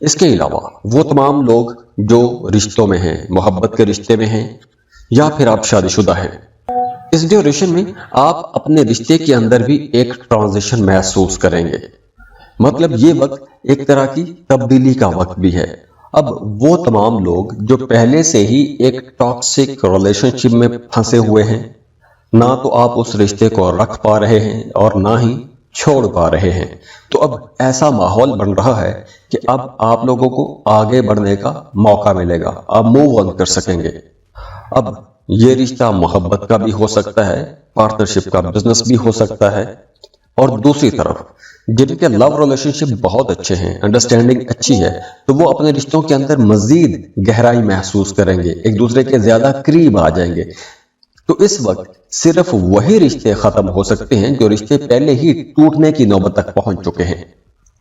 اس کے علاوہ وہ تمام لوگ جو رشتوں میں ہیں، محبت کے رشتے میں ہیں یا پھر آپ شادی شدہ ہیں، اس ڈیوریشن میں آپ اپنے رشتے کے اندر بھی ایک ٹرانزیشن محسوس کریں گے۔ مطلب یہ وقت ایک طرح کی تبدیلی کا وقت بھی ہے۔ اب وہ تمام لوگ جو پہلے سے ہی ایک ٹاکسک ریلیشن شپ میں پھنسے ہوئے ہیں، نہ تو آپ اس رشتے کو رکھ پا رہے ہیں اور نہ ہی چھوڑ پا رہے ہیں، تو اب ایسا ماحول بن رہا ہے کہ اب آپ لوگوں کو آگے بڑھنے کا موقع ملے گا، آپ موو آن کر سکیں گے۔ اب یہ رشتہ محبت کا بھی ہو سکتا ہے، پارٹنرشپ کا بزنس بھی ہو سکتا ہے، اور دوسری طرف جن کے لو ریلیشن شپ بہت اچھے ہیں، انڈرسٹینڈنگ اچھی ہے، تو وہ اپنے رشتوں کے اندر مزید گہرائی محسوس کریں گے، ایک دوسرے کے زیادہ قریب آ جائیں گے۔ تو اس وقت صرف وہی رشتے ختم ہو سکتے ہیں جو رشتے پہلے ہی ٹوٹنے کی نوبت تک پہنچ چکے ہیں۔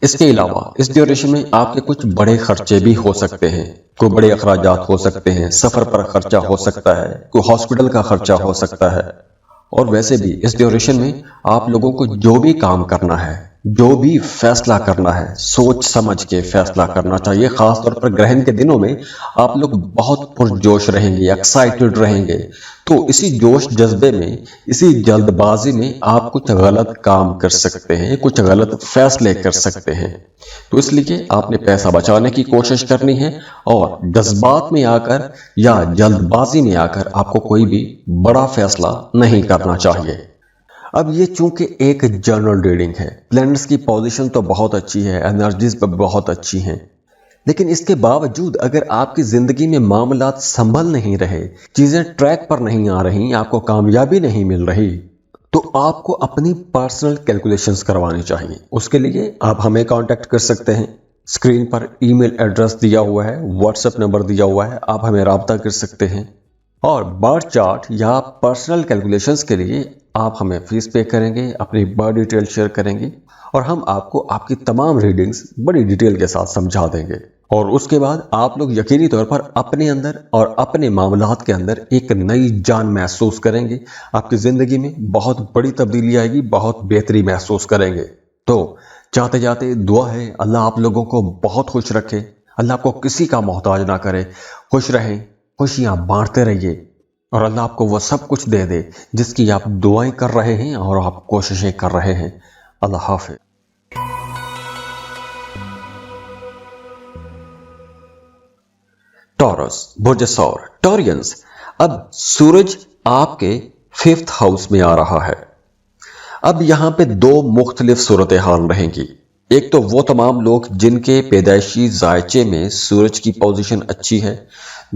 اس کے علاوہ اس ڈیوریشن میں آپ کے کچھ بڑے خرچے بھی ہو سکتے ہیں، کوئی بڑے اخراجات ہو سکتے ہیں، سفر پر خرچہ ہو سکتا ہے، کوئی ہاسپٹل کا خرچہ ہو سکتا ہے۔ اور ویسے بھی اس ڈیوریشن میں آپ لوگوں کو جو بھی کام کرنا ہے، جو بھی فیصلہ کرنا ہے، سوچ سمجھ کے فیصلہ کرنا چاہیے۔ خاص طور پر گرہن کے دنوں میں آپ لوگ بہت پرجوش رہیں گے، ایکسائٹڈ رہیں گے، تو اسی جوش جذبے میں، اسی جلد بازی میں آپ کچھ غلط کام کر سکتے ہیں، کچھ غلط فیصلے کر سکتے ہیں۔ تو اس لیے آپ نے پیسہ بچانے کی کوشش کرنی ہے اور جذبات میں آ کر یا جلد بازی میں آ کر آپ کو کوئی بھی بڑا فیصلہ نہیں کرنا چاہیے۔ اب یہ چونکہ ایک جنرل ریڈنگ ہے، پلانٹس کی پوزیشن تو بہت اچھی ہے، انرجیز پہ بہت اچھی ہیں، لیکن اس کے باوجود اگر آپ کی زندگی میں معاملات سنبھل نہیں رہے، چیزیں ٹریک پر نہیں آ رہی، آپ کو کامیابی نہیں مل رہی، تو آپ کو اپنی پرسنل کیلکولیشنز کروانی چاہیے۔ اس کے لیے آپ ہمیں کانٹیکٹ کر سکتے ہیں، اسکرین پر ای میل ایڈریس دیا ہوا ہے، واٹس ایپ نمبر دیا ہوا ہے، آپ ہمیں رابطہ کر سکتے ہیں۔ اور برتھ چارٹ یا پرسنل کیلکولیشنز کے لیے آپ ہمیں فیس پے کریں گے، اپنی برتھ ڈیٹیل شیئر کریں گے، اور ہم آپ کو آپ کی تمام ریڈنگز بڑی ڈیٹیل کے ساتھ سمجھا دیں گے۔ اور اس کے بعد آپ لوگ یقینی طور پر اپنے اندر اور اپنے معاملات کے اندر ایک نئی جان محسوس کریں گے، آپ کی زندگی میں بہت بڑی تبدیلی آئے گی، بہت بہتری محسوس کریں گے۔ تو چاہتے جاتے دعا ہے اللہ آپ لوگوں کو بہت خوش رکھے، اللہ آپ کو کسی کا محتاج نہ کرے، خوش رہیں، خوشیاں بانٹتے رہیے، اور اللہ آپ کو وہ سب کچھ دے دے جس کی آپ دعائیں کر رہے ہیں اور آپ کوششیں کر رہے ہیں۔ اللہ حافظ۔ ٹورس، برج ثور، ٹورینز، اب سورج آپ کے 5th ہاؤس میں آ رہا ہے۔ اب یہاں پہ دو مختلف صورتحال رہیں گی۔ ایک تو وہ تمام لوگ جن کے پیدائشی ذائچے میں سورج کی پوزیشن اچھی ہے،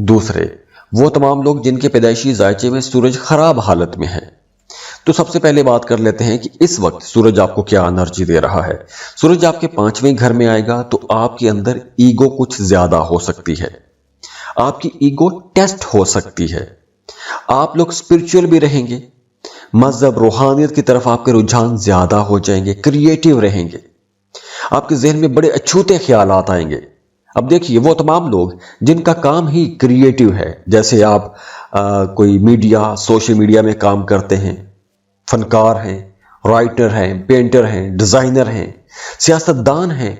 دوسرے وہ تمام لوگ جن کے پیدائشی ذائچے میں سورج خراب حالت میں ہے۔ تو سب سے پہلے بات کر لیتے ہیں کہ اس وقت سورج آپ کو کیا انرجی دے رہا ہے۔ سورج آپ کے 5ویں گھر میں آئے گا تو آپ کے اندر ایگو کچھ زیادہ ہو سکتی ہے، آپ کی ایگو ٹیسٹ ہو سکتی ہے، آپ لوگ اسپرچول بھی رہیں گے، مذہب روحانیت کی طرف آپ کے رجحان زیادہ ہو جائیں گے، کریٹیو رہیں گے، آپ کے ذہن میں بڑے اچھوتے خیالات آئیں گے۔ اب دیکھیے وہ تمام لوگ جن کا کام ہی کریٹیو ہے، جیسے آپ کوئی میڈیا، سوشل میڈیا میں کام کرتے ہیں، فنکار ہیں، رائٹر ہیں، پینٹر ہیں، ڈیزائنر ہیں، سیاستدان ہیں،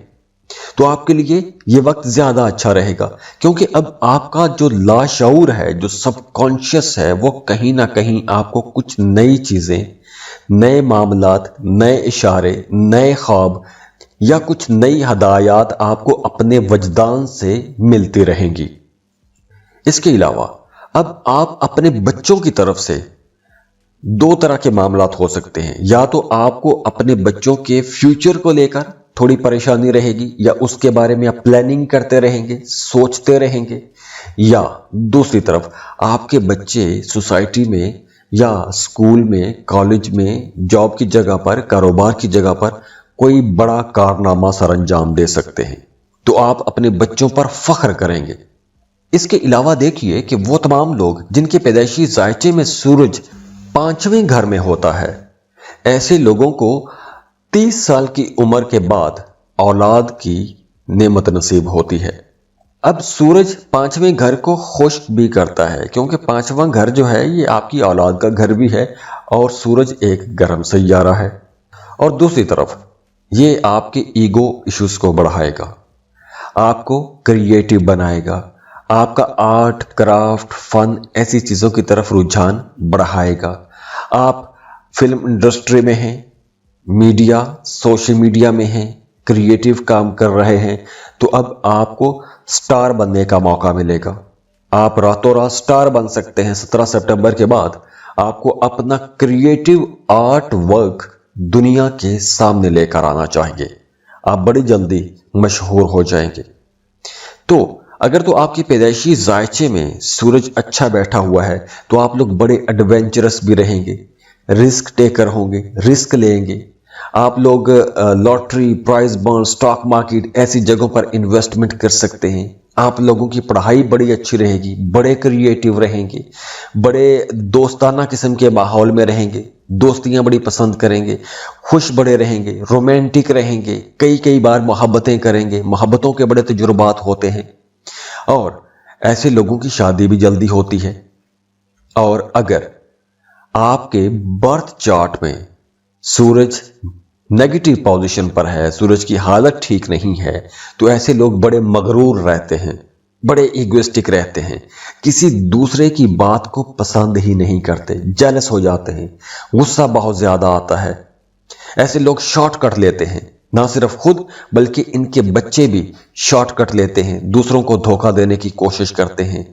تو آپ کے لیے یہ وقت زیادہ اچھا رہے گا، کیونکہ اب آپ کا جو لاشعور ہے، جو سب کانشیس ہے، وہ کہیں نہ کہیں آپ کو کچھ نئی چیزیں، نئے معاملات، نئے اشارے، نئے خواب یا کچھ نئی ہدایات آپ کو اپنے وجدان سے ملتی رہیں گی۔ اس کے علاوہ اب آپ اپنے بچوں کی طرف سے دو طرح کے معاملات ہو سکتے ہیں، یا تو آپ کو اپنے بچوں کے فیوچر کو لے کر تھوڑی پریشانی رہے گی، یا اس کے بارے میں آپ پلاننگ کرتے رہیں گے، سوچتے رہیں گے، یا دوسری طرف آپ کے بچے سوسائٹی میں یا اسکول میں، کالج میں، جاب کی جگہ پر، کاروبار کی جگہ پر کوئی بڑا کارنامہ سر انجام دے سکتے ہیں، تو آپ اپنے بچوں پر فخر کریں گے۔ اس کے علاوہ دیکھیے کہ وہ تمام لوگ جن کے پیدائشی ذائچے میں سورج 5ویں گھر میں ہوتا ہے، ایسے لوگوں کو 30 سال کی عمر کے بعد اولاد کی نعمت نصیب ہوتی ہے۔ اب سورج 5ویں گھر کو خشک بھی کرتا ہے، کیونکہ 5واں گھر جو ہے یہ آپ کی اولاد کا گھر بھی ہے، اور سورج ایک گرم سیارہ ہے، اور دوسری طرف یہ آپ کے ایگو ایشوز کو بڑھائے گا۔ آپ کو کریٹیو بنائے گا، آپ کا آرٹ کرافٹ فن ایسی چیزوں کی طرف رجحان بڑھائے گا۔ آپ فلم انڈسٹری میں ہیں، میڈیا سوشل میڈیا میں ہیں، کریٹیو کام کر رہے ہیں، تو اب آپ کو سٹار بننے کا موقع ملے گا۔ آپ راتوں رات سٹار بن سکتے ہیں۔ 17 سپٹمبر کے بعد آپ کو اپنا کریٹیو آرٹ ورک دنیا کے سامنے لے کر آنا چاہیے، آپ بڑی جلدی مشہور ہو جائیں گے۔ تو اگر تو آپ کی پیدائشی ذائچے میں سورج اچھا بیٹھا ہوا ہے تو آپ لوگ بڑے ایڈونچرس بھی رہیں گے، رسک ٹیکر ہوں گے، رسک لیں گے۔ آپ لوگ lottery, prize bond, stock market ایسی جگہوں پر انویسٹمنٹ کر سکتے ہیں۔ آپ لوگوں کی پڑھائی بڑی اچھی رہے گی، بڑے کریٹیو رہیں گے، بڑے دوستانہ قسم کے ماحول میں رہیں گے، دوستیاں بڑی پسند کریں گے، خوش بڑے رہیں گے، رومانٹک رہیں گے، کئی بار محبتیں کریں گے، محبتوں کے بڑے تجربات ہوتے ہیں، اور ایسے لوگوں کی شادی بھی جلدی ہوتی ہے۔ اور اگر آپ کے برتھ چارٹ میں سورج نیگیٹو پوزیشن پر ہے، سورج کی حالت ٹھیک نہیں ہے، تو ایسے لوگ بڑے مغرور رہتے ہیں، بڑے ایگوئسٹک رہتے ہیں، کسی دوسرے کی بات کو پسند ہی نہیں کرتے، جیلس ہو جاتے ہیں، غصہ بہت زیادہ آتا ہے۔ ایسے لوگ شارٹ کٹ لیتے ہیں، نہ صرف خود بلکہ ان کے بچے بھی شارٹ کٹ لیتے ہیں، دوسروں کو دھوکہ دینے کی کوشش کرتے ہیں۔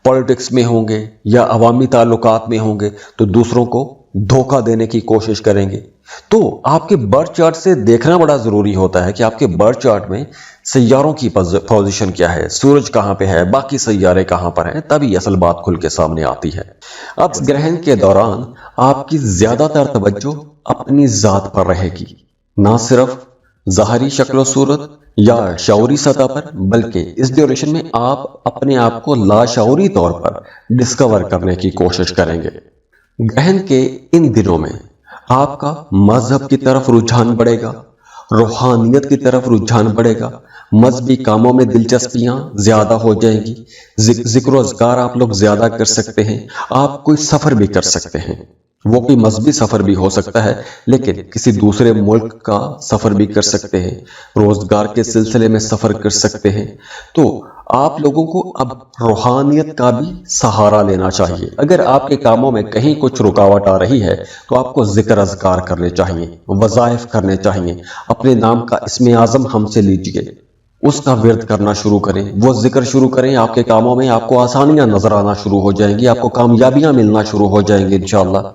پالیٹکس میں ہوں گے یا عوامی تعلقات میں ہوں گے تو دوسروں کو دھوکہ دینے کی کوشش کریں گے۔ تو آپ کے برتھ چارٹ سے دیکھنا بڑا ضروری ہوتا ہے کہ آپ کے برتھ چارٹ میں سیاروں کی پوزیشن کیا ہے، سورج کہاں پہ ہے، باقی سیارے کہاں پر ہیں، تبھی اصل بات کھل کے سامنے آتی ہے۔ اب گرہن کے دوران آپ کی زیادہ تر توجہ اپنی ذات پر رہے گی، نہ صرف ظاہری شکل و صورت یا شعوری سطح پر، بلکہ اس ڈیوریشن میں آپ اپنے آپ کو لاشعوری طور پر ڈسکور کرنے کی کوشش کریں گے۔ گرہن کے ان دنوں میں آپ کا مذہب کی طرف رجحان بڑھے گا، روحانیت کی طرف رجحان بڑھے گا، مذہبی کاموں میں دلچسپیاں زیادہ ہو جائیں گی، ذکر و اذکار آپ لوگ زیادہ کر سکتے ہیں، آپ کوئی سفر بھی کر سکتے ہیں، وہ کوئی مذہبی سفر بھی ہو سکتا ہے لیکن کسی دوسرے ملک کا سفر بھی کر سکتے ہیں، روزگار کے سلسلے میں سفر کر سکتے ہیں۔ تو آپ لوگوں کو اب روحانیت کا بھی سہارا لینا چاہیے۔ اگر آپ کے کاموں میں کہیں کچھ رکاوٹ آ رہی ہے تو آپ کو ذکر اذکار کرنے چاہیے، وظائف کرنے چاہیے، اپنے نام کا اسم اعظم ہم سے لیجئے، اس کا ورد کرنا شروع کریں، وہ ذکر شروع کریں، آپ کے کاموں میں آپ کو آسانیاں نظر آنا شروع ہو جائیں گی، آپ کو کامیابیاں ملنا شروع ہو جائیں گی انشاءاللہ۔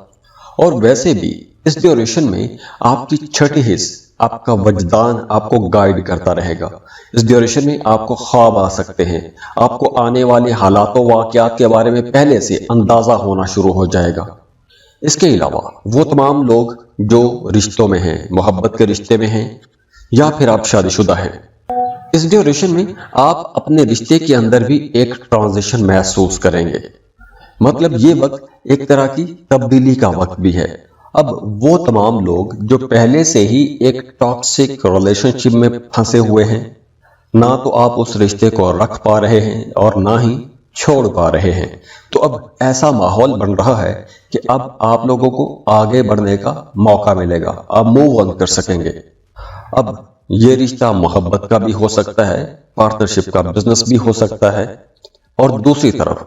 اور ویسے بھی اس ڈیوریشن میں آپ کی چھٹی حص، آپ کا وجدان آپ کو گائیڈ کرتا رہے گا۔ اس ڈیوریشن میں آپ کو خواب آ سکتے ہیں، آپ کو آنے والے حالات و واقعات کے بارے میں پہلے سے اندازہ ہونا شروع ہو جائے گا۔ اس کے علاوہ وہ تمام لوگ جو رشتوں میں ہیں، محبت کے رشتے میں ہیں یا پھر آپ شادی شدہ ہیں، اس ڈیوریشن میں آپ اپنے رشتے کے اندر بھی ایک ٹرانزیشن محسوس کریں گے۔ مطلب یہ وقت ایک طرح کی تبدیلی کا وقت بھی ہے۔ اب وہ تمام لوگ جو پہلے سے ہی ایک ٹاکسک ریلیشن شپ میں پھنسے ہوئے ہیں، نہ تو آپ اس رشتے کو رکھ پا رہے ہیں اور نہ ہی چھوڑ پا رہے ہیں، تو اب ایسا ماحول بن رہا ہے کہ اب آپ لوگوں کو آگے بڑھنے کا موقع ملے گا، آپ موو آن کر سکیں گے۔ اب یہ رشتہ محبت کا بھی ہو سکتا ہے، پارٹنرشپ کا بزنس بھی ہو سکتا ہے، اور دوسری طرف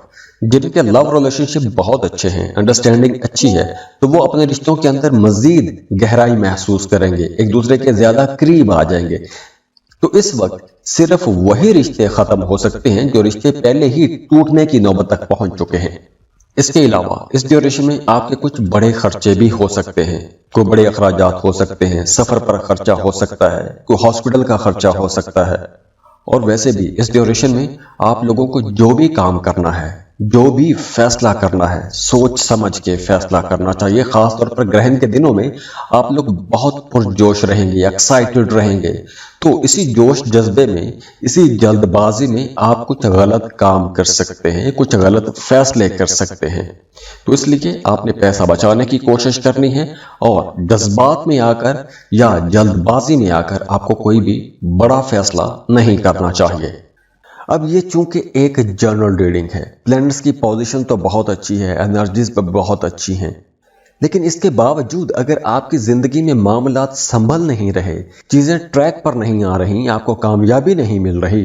جن کے لو ریلیشن شپ بہت اچھے ہیں، انڈرسٹینڈنگ اچھی ہے، تو وہ اپنے رشتوں کے اندر مزید گہرائی محسوس کریں گے، ایک دوسرے کے زیادہ قریب آ جائیں گے۔ تو اس وقت صرف وہی رشتے ختم ہو سکتے ہیں جو رشتے پہلے ہی ٹوٹنے کی نوبت تک پہنچ چکے ہیں۔ اس کے علاوہ اس ڈیوریشن میں آپ کے کچھ بڑے خرچے بھی ہو سکتے ہیں، کوئی بڑے اخراجات ہو سکتے ہیں، سفر پر خرچہ ہو سکتا ہے، کوئی ہاسپٹل کا خرچہ ہو سکتا ہے۔ اور ویسے بھی اس ڈیوریشن میں آپ لوگوں کو جو بھی کام کرنا ہے، جو بھی فیصلہ کرنا ہے، سوچ سمجھ کے فیصلہ کرنا چاہیے۔ خاص طور پر گرہن کے دنوں میں آپ لوگ بہت پرجوش رہیں گے، ایکسائٹڈ رہیں گے، تو اسی جوش جذبے میں، اسی جلد بازی میں آپ کچھ غلط کام کر سکتے ہیں، کچھ غلط فیصلے کر سکتے ہیں۔ تو اس لیے آپ نے پیسہ بچانے کی کوشش کرنی ہے اور جذبات میں آ کر یا جلد بازی میں آ کر آپ کو کوئی بھی بڑا فیصلہ نہیں کرنا چاہیے۔ اب یہ چونکہ ایک جنرل ریڈنگ ہے، پلانٹس کی پوزیشن تو بہت اچھی ہے، انرجیز بہت اچھی ہیں، لیکن اس کے باوجود اگر آپ کی زندگی میں معاملات سنبھل نہیں رہے، چیزیں ٹریک پر نہیں آ رہی، آپ کو کامیابی نہیں مل رہی،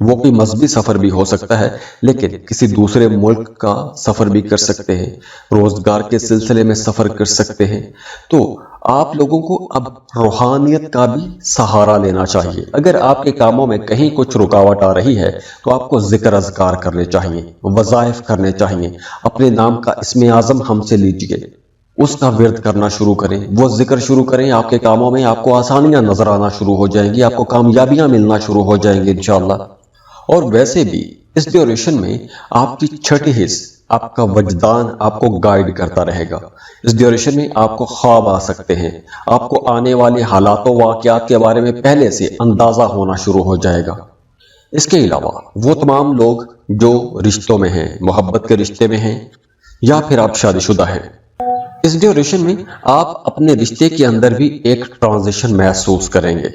وہ کوئی مذہبی سفر بھی ہو سکتا ہے، لیکن کسی دوسرے ملک کا سفر بھی کر سکتے ہیں، روزگار کے سلسلے میں سفر کر سکتے ہیں۔ تو آپ لوگوں کو اب روحانیت کا بھی سہارا لینا چاہیے۔ اگر آپ کے کاموں میں کہیں کچھ رکاوٹ آ رہی ہے تو آپ کو ذکر اذکار کرنے چاہیے، وظائف کرنے چاہیے، اپنے نام کا اسم اعظم ہم سے لیجئے، اس کا ورد کرنا شروع کریں، وہ ذکر شروع کریں، آپ کے کاموں میں آپ کو آسانیاں نظر آنا شروع ہو جائیں گی، آپ کو کامیابیاں ملنا شروع ہو جائیں گی انشاءاللہ۔ اور ویسے بھی اس ڈیوریشن میں آپ کی چھٹی حص، آپ کا وجدان آپ کو گائیڈ کرتا رہے گا۔ اس ڈیوریشن میں آپ کو خواب آ سکتے ہیں، آپ کو آنے والے حالات و واقعات کے بارے میں پہلے سے اندازہ ہونا شروع ہو جائے گا۔ اس کے علاوہ وہ تمام لوگ جو رشتوں میں ہیں، محبت کے رشتے میں ہیں، یا پھر آپ شادی شدہ ہیں، اس ڈیوریشن میں آپ اپنے رشتے کے اندر بھی ایک ٹرانزیشن محسوس کریں گے۔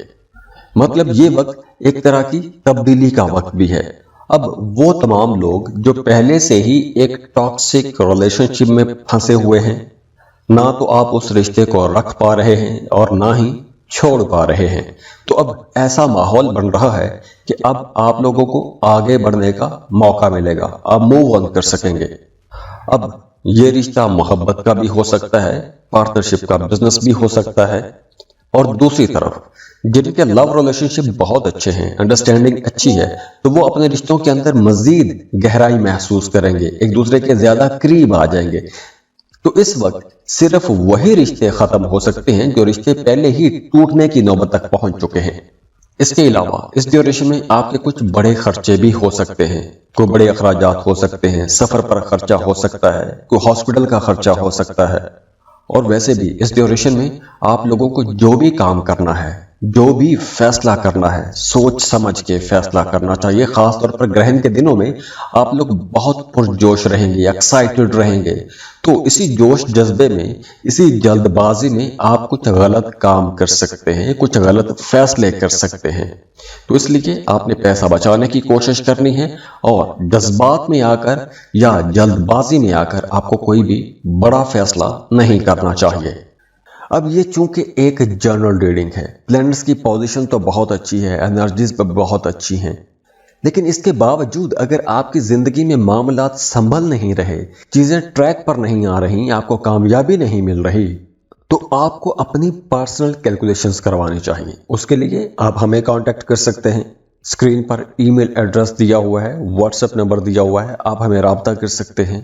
مطلب یہ وقت ایک طرح کی تبدیلی کا وقت بھی ہے۔ اب وہ تمام لوگ جو پہلے سے ہی ایک ٹاکسک ریلیشن شپ میں پھنسے ہوئے ہیں، نہ تو آپ اس رشتے کو رکھ پا رہے ہیں اور نہ ہی چھوڑ پا رہے ہیں، تو اب ایسا ماحول بن رہا ہے کہ اب آپ لوگوں کو آگے بڑھنے کا موقع ملے گا، آپ موو آن کر سکیں گے۔ اب یہ رشتہ محبت کا بھی ہو سکتا ہے، پارٹنرشپ کا بزنس بھی ہو سکتا ہے، اور دوسری طرف جن کے لو ریلیشن شپ بہت اچھے ہیں، انڈرسٹینڈنگ اچھی ہے، تو وہ اپنے رشتوں کے اندر مزید گہرائی محسوس کریں گے، ایک دوسرے کے زیادہ قریب آ جائیں گے۔ تو اس وقت صرف وہی رشتے ختم ہو سکتے ہیں جو رشتے پہلے ہی ٹوٹنے کی نوبت تک پہنچ چکے ہیں۔ اس کے علاوہ اس ڈیوریشن میں آپ کے کچھ بڑے خرچے بھی ہو سکتے ہیں، کوئی بڑے اخراجات ہو سکتے ہیں، سفر پر خرچہ ہو سکتا ہے، کوئی ہاسپٹل کا خرچہ ہو سکتا ہے۔ اور ویسے بھی اس ڈیوریشن میں آپ لوگوں کو جو بھی کام کرنا ہے، جو بھی فیصلہ کرنا ہے، سوچ سمجھ کے فیصلہ کرنا چاہیے۔ خاص طور پر گرہن کے دنوں میں آپ لوگ بہت پرجوش رہیں گے، ایکسائٹڈ رہیں گے، تو اسی جوش جذبے میں، اسی جلد بازی میں آپ کچھ غلط کام کر سکتے ہیں، کچھ غلط فیصلے کر سکتے ہیں۔ تو اس لیے آپ نے پیسہ بچانے کی کوشش کرنی ہے، اور جذبات میں آ کر یا جلد بازی میں آ کر آپ کو کوئی بھی بڑا فیصلہ نہیں کرنا چاہیے۔ اب یہ چونکہ ایک جنرل ریڈنگ ہے، پلینٹس کی پوزیشن تو بہت اچھی ہے، انرجیز پہ بہت اچھی ہیں، لیکن اس کے باوجود اگر آپ کی زندگی میں معاملات سنبھل نہیں رہے، چیزیں ٹریک پر نہیں آ رہی، آپ کو کامیابی نہیں مل رہی، تو آپ کو اپنی پرسنل کیلکولیشنز کروانی چاہیے۔ اس کے لیے آپ ہمیں کانٹیکٹ کر سکتے ہیں، اسکرین پر ای میل ایڈریس دیا ہوا ہے، واٹس ایپ نمبر دیا ہوا ہے، آپ ہمیں رابطہ کر سکتے ہیں۔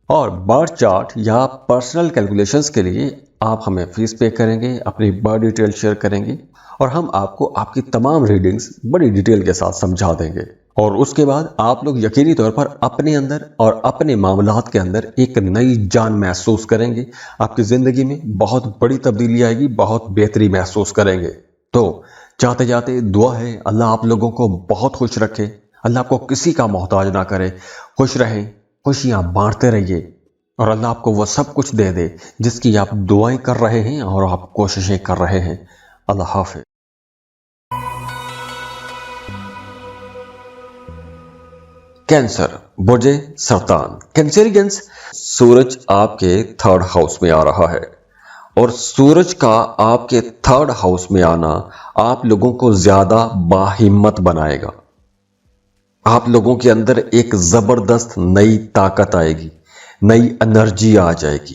اور برتھ چارٹ یا پرسنل کیلکولیشنز کے لیے آپ ہمیں فیس پے کریں گے، اپنی برتھ ڈیٹیل شیئر کریں گے، اور ہم آپ کو آپ کی تمام ریڈنگز بڑی ڈیٹیل کے ساتھ سمجھا دیں گے۔ اور اس کے بعد آپ لوگ یقینی طور پر اپنے اندر اور اپنے معاملات کے اندر ایک نئی جان محسوس کریں گے، آپ کی زندگی میں بہت بڑی تبدیلی آئے گی، بہت بہتری محسوس کریں گے۔ تو جاتے جاتے دعا ہے اللہ آپ لوگوں کو بہت خوش رکھے، اللہ آپ کو کسی کا محتاج نہ کرے، خوش رہیں، خوشیاں بانٹتے رہیے، اور اللہ آپ کو وہ سب کچھ دے دے جس کی آپ دعائیں کر رہے ہیں اور آپ کوششیں کر رہے ہیں۔ اللہ حافظ۔ کینسر، برج سرطان، کینسریئنس، سورج آپ کے 3rd ہاؤس میں آ رہا ہے، اور سورج کا آپ کے 3rd ہاؤس میں آنا آپ لوگوں کو زیادہ باہمت بنائے گا۔ آپ لوگوں کے اندر ایک زبردست نئی طاقت آئے گی، نئی انرجی آ جائے گی۔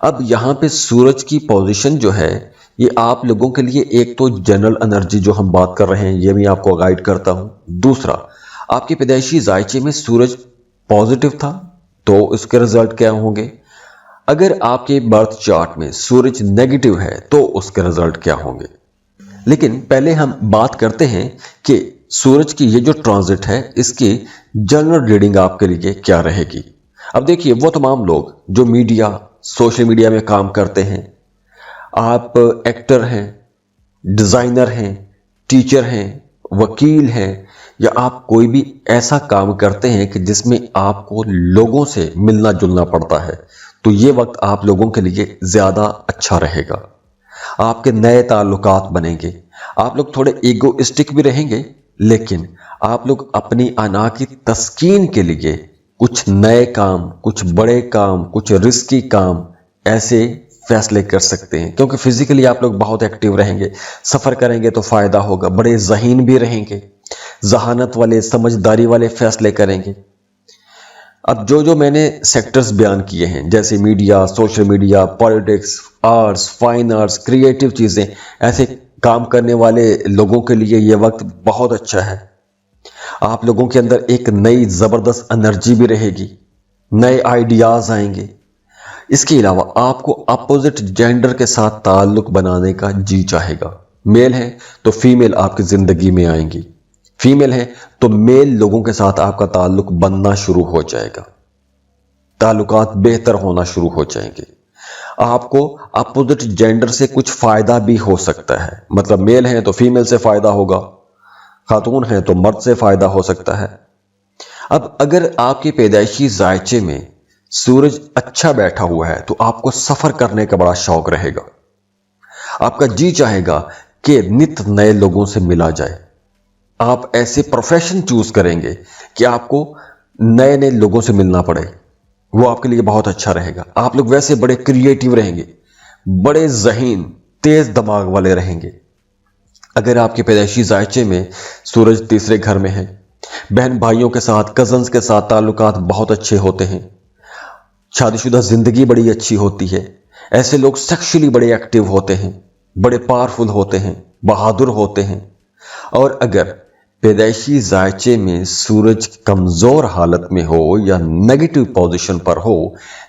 اب یہاں پہ سورج کی پوزیشن جو ہے، یہ آپ لوگوں کے لیے ایک تو جنرل انرجی جو ہم بات کر رہے ہیں، یہ بھی آپ کو گائیڈ کرتا ہوں۔ دوسرا، آپ کے پیدائشی ذائچے میں سورج پازیٹیو تھا تو اس کے رزلٹ کیا ہوں گے؟ اگر آپ کے برتھ چارٹ میں سورج نیگیٹو ہے تو اس کے رزلٹ کیا ہوں گے؟ لیکن پہلے ہم بات کرتے ہیں کہ سورج کی یہ جو ٹرانزٹ ہے، اس کی جنرل ریڈنگ آپ کے لیے کیا رہے گی۔ اب دیکھیے، وہ تمام لوگ جو میڈیا، سوشل میڈیا میں کام کرتے ہیں، آپ ایکٹر ہیں، ڈیزائنر ہیں، ٹیچر ہیں، وکیل ہیں، یا آپ کوئی بھی ایسا کام کرتے ہیں کہ جس میں آپ کو لوگوں سے ملنا جلنا پڑتا ہے، تو یہ وقت آپ لوگوں کے لیے زیادہ اچھا رہے گا۔ آپ کے نئے تعلقات بنیں گے، آپ لوگ تھوڑے ایگوئسٹک بھی رہیں گے، لیکن آپ لوگ اپنی انا کی تسکین کے لیے کچھ نئے کام، کچھ بڑے کام، کچھ رسکی کام ایسے فیصلے کر سکتے ہیں، کیونکہ فزیکلی آپ لوگ بہت ایکٹیو رہیں گے، سفر کریں گے تو فائدہ ہوگا، بڑے ذہین بھی رہیں گے، ذہانت والے سمجھداری والے فیصلے کریں گے۔ اب جو میں نے سیکٹرز بیان کیے ہیں جیسے media, social media, politics, arts, fine arts, creative چیزیں، ایسے کام کرنے والے لوگوں کے لیے یہ وقت بہت اچھا ہے۔ آپ لوگوں کے اندر ایک نئی زبردست انرجی بھی رہے گی، نئے آئیڈیاز آئیں گے۔ اس کے علاوہ آپ کو اپوزٹ جینڈر کے ساتھ تعلق بنانے کا جی چاہے گا۔ میل ہے تو فیمیل آپ کی زندگی میں آئیں گی، فیمیل ہے تو میل لوگوں کے ساتھ آپ کا تعلق بننا شروع ہو جائے گا، تعلقات بہتر ہونا شروع ہو جائیں گے۔ آپ کو اپوزٹ جینڈر سے کچھ فائدہ بھی ہو سکتا ہے، مطلب میل ہے تو فیمیل سے فائدہ ہوگا، خاتون ہے تو مرد سے فائدہ ہو سکتا ہے۔ اب اگر آپ کے پیدائشی ذائچے میں سورج اچھا بیٹھا ہوا ہے تو آپ کو سفر کرنے کا بڑا شوق رہے گا، آپ کا جی چاہے گا کہ نت نئے لوگوں سے ملا جائے۔ آپ ایسے پروفیشن چوز کریں گے کہ آپ کو نئے نئے لوگوں سے ملنا پڑے، وہ آپ کے لیے بہت اچھا رہے گا۔ آپ لوگ ویسے بڑے کریٹیو رہیں گے، بڑے ذہین تیز دماغ والے رہیں گے۔ اگر آپ کے پیدائشی ذائچے میں سورج تیسرے گھر میں ہے، بہن بھائیوں کے ساتھ، کزنز کے ساتھ تعلقات بہت اچھے ہوتے ہیں، شادی شدہ زندگی بڑی اچھی ہوتی ہے، ایسے لوگ سیکشلی بڑے ایکٹیو ہوتے ہیں، بڑے پاورفل ہوتے ہیں، بہادر ہوتے ہیں۔ اور اگر پیدائشی ذائچے میں سورج کمزور حالت میں ہو یا نیگیٹو پوزیشن پر ہو،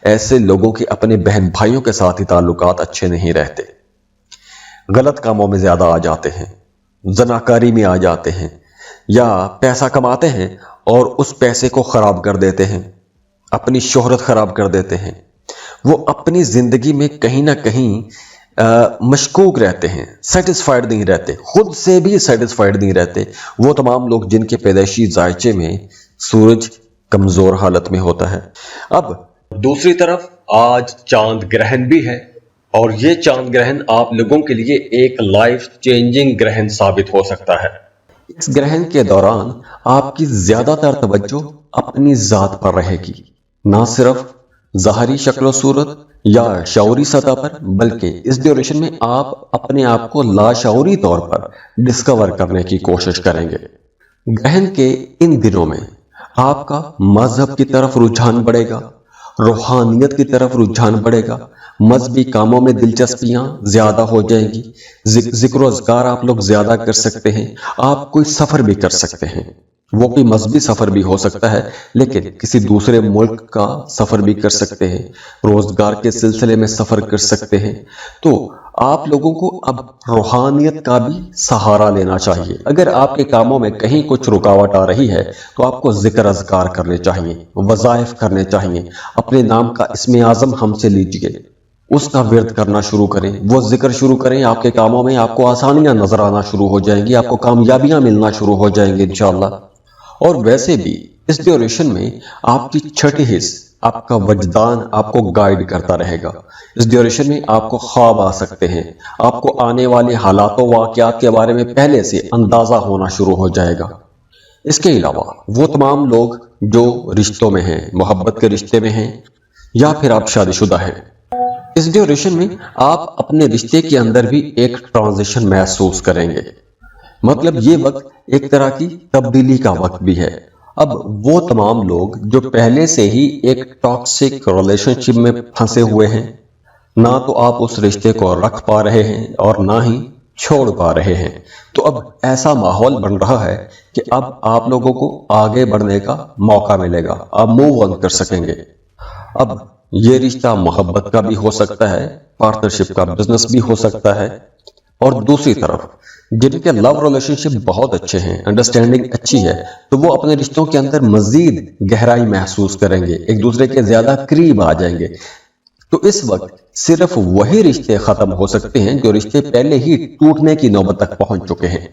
ایسے لوگوں کے اپنے بہن بھائیوں کے ساتھ ہی تعلقات اچھے نہیں رہتے، غلط کاموں میں زیادہ آ جاتے ہیں، زناکاری میں آ جاتے ہیں، یا پیسہ کماتے ہیں اور اس پیسے کو خراب کر دیتے ہیں، اپنی شہرت خراب کر دیتے ہیں۔ وہ اپنی زندگی میں کہیں نہ کہیں مشکوک رہتے ہیں، سیٹسفائیڈ نہیں رہتے، خود سے بھی سیٹسفائیڈ نہیں رہتے، وہ تمام لوگ جن کے پیدائشی ذائچے میں سورج کمزور حالت میں ہوتا ہے۔ اب دوسری طرف آج چاند گرہن بھی ہے، اور یہ چاند گرہن آپ لوگوں کے لیے ایک لائف چینجنگ گرہن ثابت ہو سکتا ہے۔ اس گرہن کے دوران آپ کی زیادہ تر توجہ اپنی ذات پر رہے گی، نہ صرف ظاہری شکل و صورت یا شعوری سطح پر، بلکہ اس ڈیوریشن میں آپ اپنے آپ کو لاشعوری طور پر ڈسکور کرنے کی کوشش کریں گے۔ گرہن کے ان دنوں میں آپ کا مذہب کی طرف رجحان بڑھے گا، روحانیت کی طرف رجحان بڑھے گا، مذہبی کاموں میں دلچسپیاں زیادہ ہو جائیں گی، ذکر و اذکار آپ لوگ زیادہ کر سکتے ہیں، آپ کوئی سفر بھی کر سکتے ہیں، وہ کوئی مذہبی سفر بھی ہو سکتا ہے، لیکن کسی دوسرے ملک کا سفر بھی کر سکتے ہیں، روزگار کے سلسلے میں سفر کر سکتے ہیں۔ تو آپ لوگوں کو اب روحانیت کا بھی سہارا لینا چاہیے۔ اگر آپ کے کاموں میں کہیں کچھ رکاوٹ آ رہی ہے تو آپ کو ذکر اذکار کرنے چاہیے، وظائف کرنے چاہیے، اپنے نام کا اسم اعظم ہم سے لیجئے، اس کا ورد کرنا شروع کریں، وہ ذکر شروع کریں، آپ کے کاموں میں آپ کو آسانیاں نظر آنا شروع ہو جائیں گی، آپ کو کامیابیاں ملنا شروع ہو جائیں گی انشاءاللہ۔ اور ویسے بھی اس ڈیوریشن میں آپ کی چھٹی حص، آپ کا وجدان آپ کو گائیڈ کرتا رہے گا۔ اس ڈیوریشن میں آپ کو خواب آ سکتے ہیں، آپ کو آنے والے حالات و واقعات کے بارے میں پہلے سے اندازہ ہونا شروع ہو جائے گا۔ اس کے علاوہ وہ تمام لوگ جو رشتوں میں ہیں، محبت کے رشتے میں ہیں، یا پھر آپ شادی شدہ ہیں، اس ڈیوریشن میں آپ اپنے رشتے کے اندر بھی ایک ٹرانزیشن محسوس کریں گے، مطلب یہ وقت ایک طرح کی تبدیلی کا وقت بھی ہے۔ اب وہ تمام لوگ جو پہلے سے ہی ایک ٹاکسک ریلیشن شپ میں پھنسے ہوئے ہیں، نہ تو آپ اس رشتے کو رکھ پا رہے ہیں اور نہ ہی چھوڑ پا رہے ہیں، تو اب ایسا ماحول بن رہا ہے کہ اب آپ لوگوں کو آگے بڑھنے کا موقع ملے گا، آپ موو آن کر سکیں گے۔ اب یہ رشتہ محبت کا بھی ہو سکتا ہے، پارٹنرشپ کا، بزنس بھی ہو سکتا ہے، اور دوسری طرف جن کے لو ریلیشن شپ بہت اچھے ہیں، انڈرسٹینڈنگ اچھی ہے، تو وہ اپنے رشتوں کے اندر مزید گہرائی محسوس کریں گے، ایک دوسرے کے زیادہ قریب آ جائیں گے۔ تو اس وقت صرف وہی رشتے ختم ہو سکتے ہیں جو رشتے پہلے ہی ٹوٹنے کی نوبت تک پہنچ چکے ہیں۔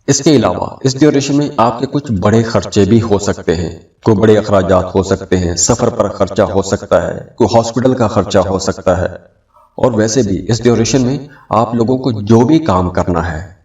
اس کے علاوہ اس ڈیوریشن میں آپ کے کچھ بڑے خرچے بھی ہو سکتے ہیں، کوئی بڑے اخراجات ہو سکتے ہیں، سفر پر خرچہ ہو سکتا ہے، کوئی ہاسپٹل کا خرچہ ہو سکتا ہے۔ اور ویسے بھی اس ڈیوریشن میں آپ لوگوں کو جو بھی کام کرنا ہے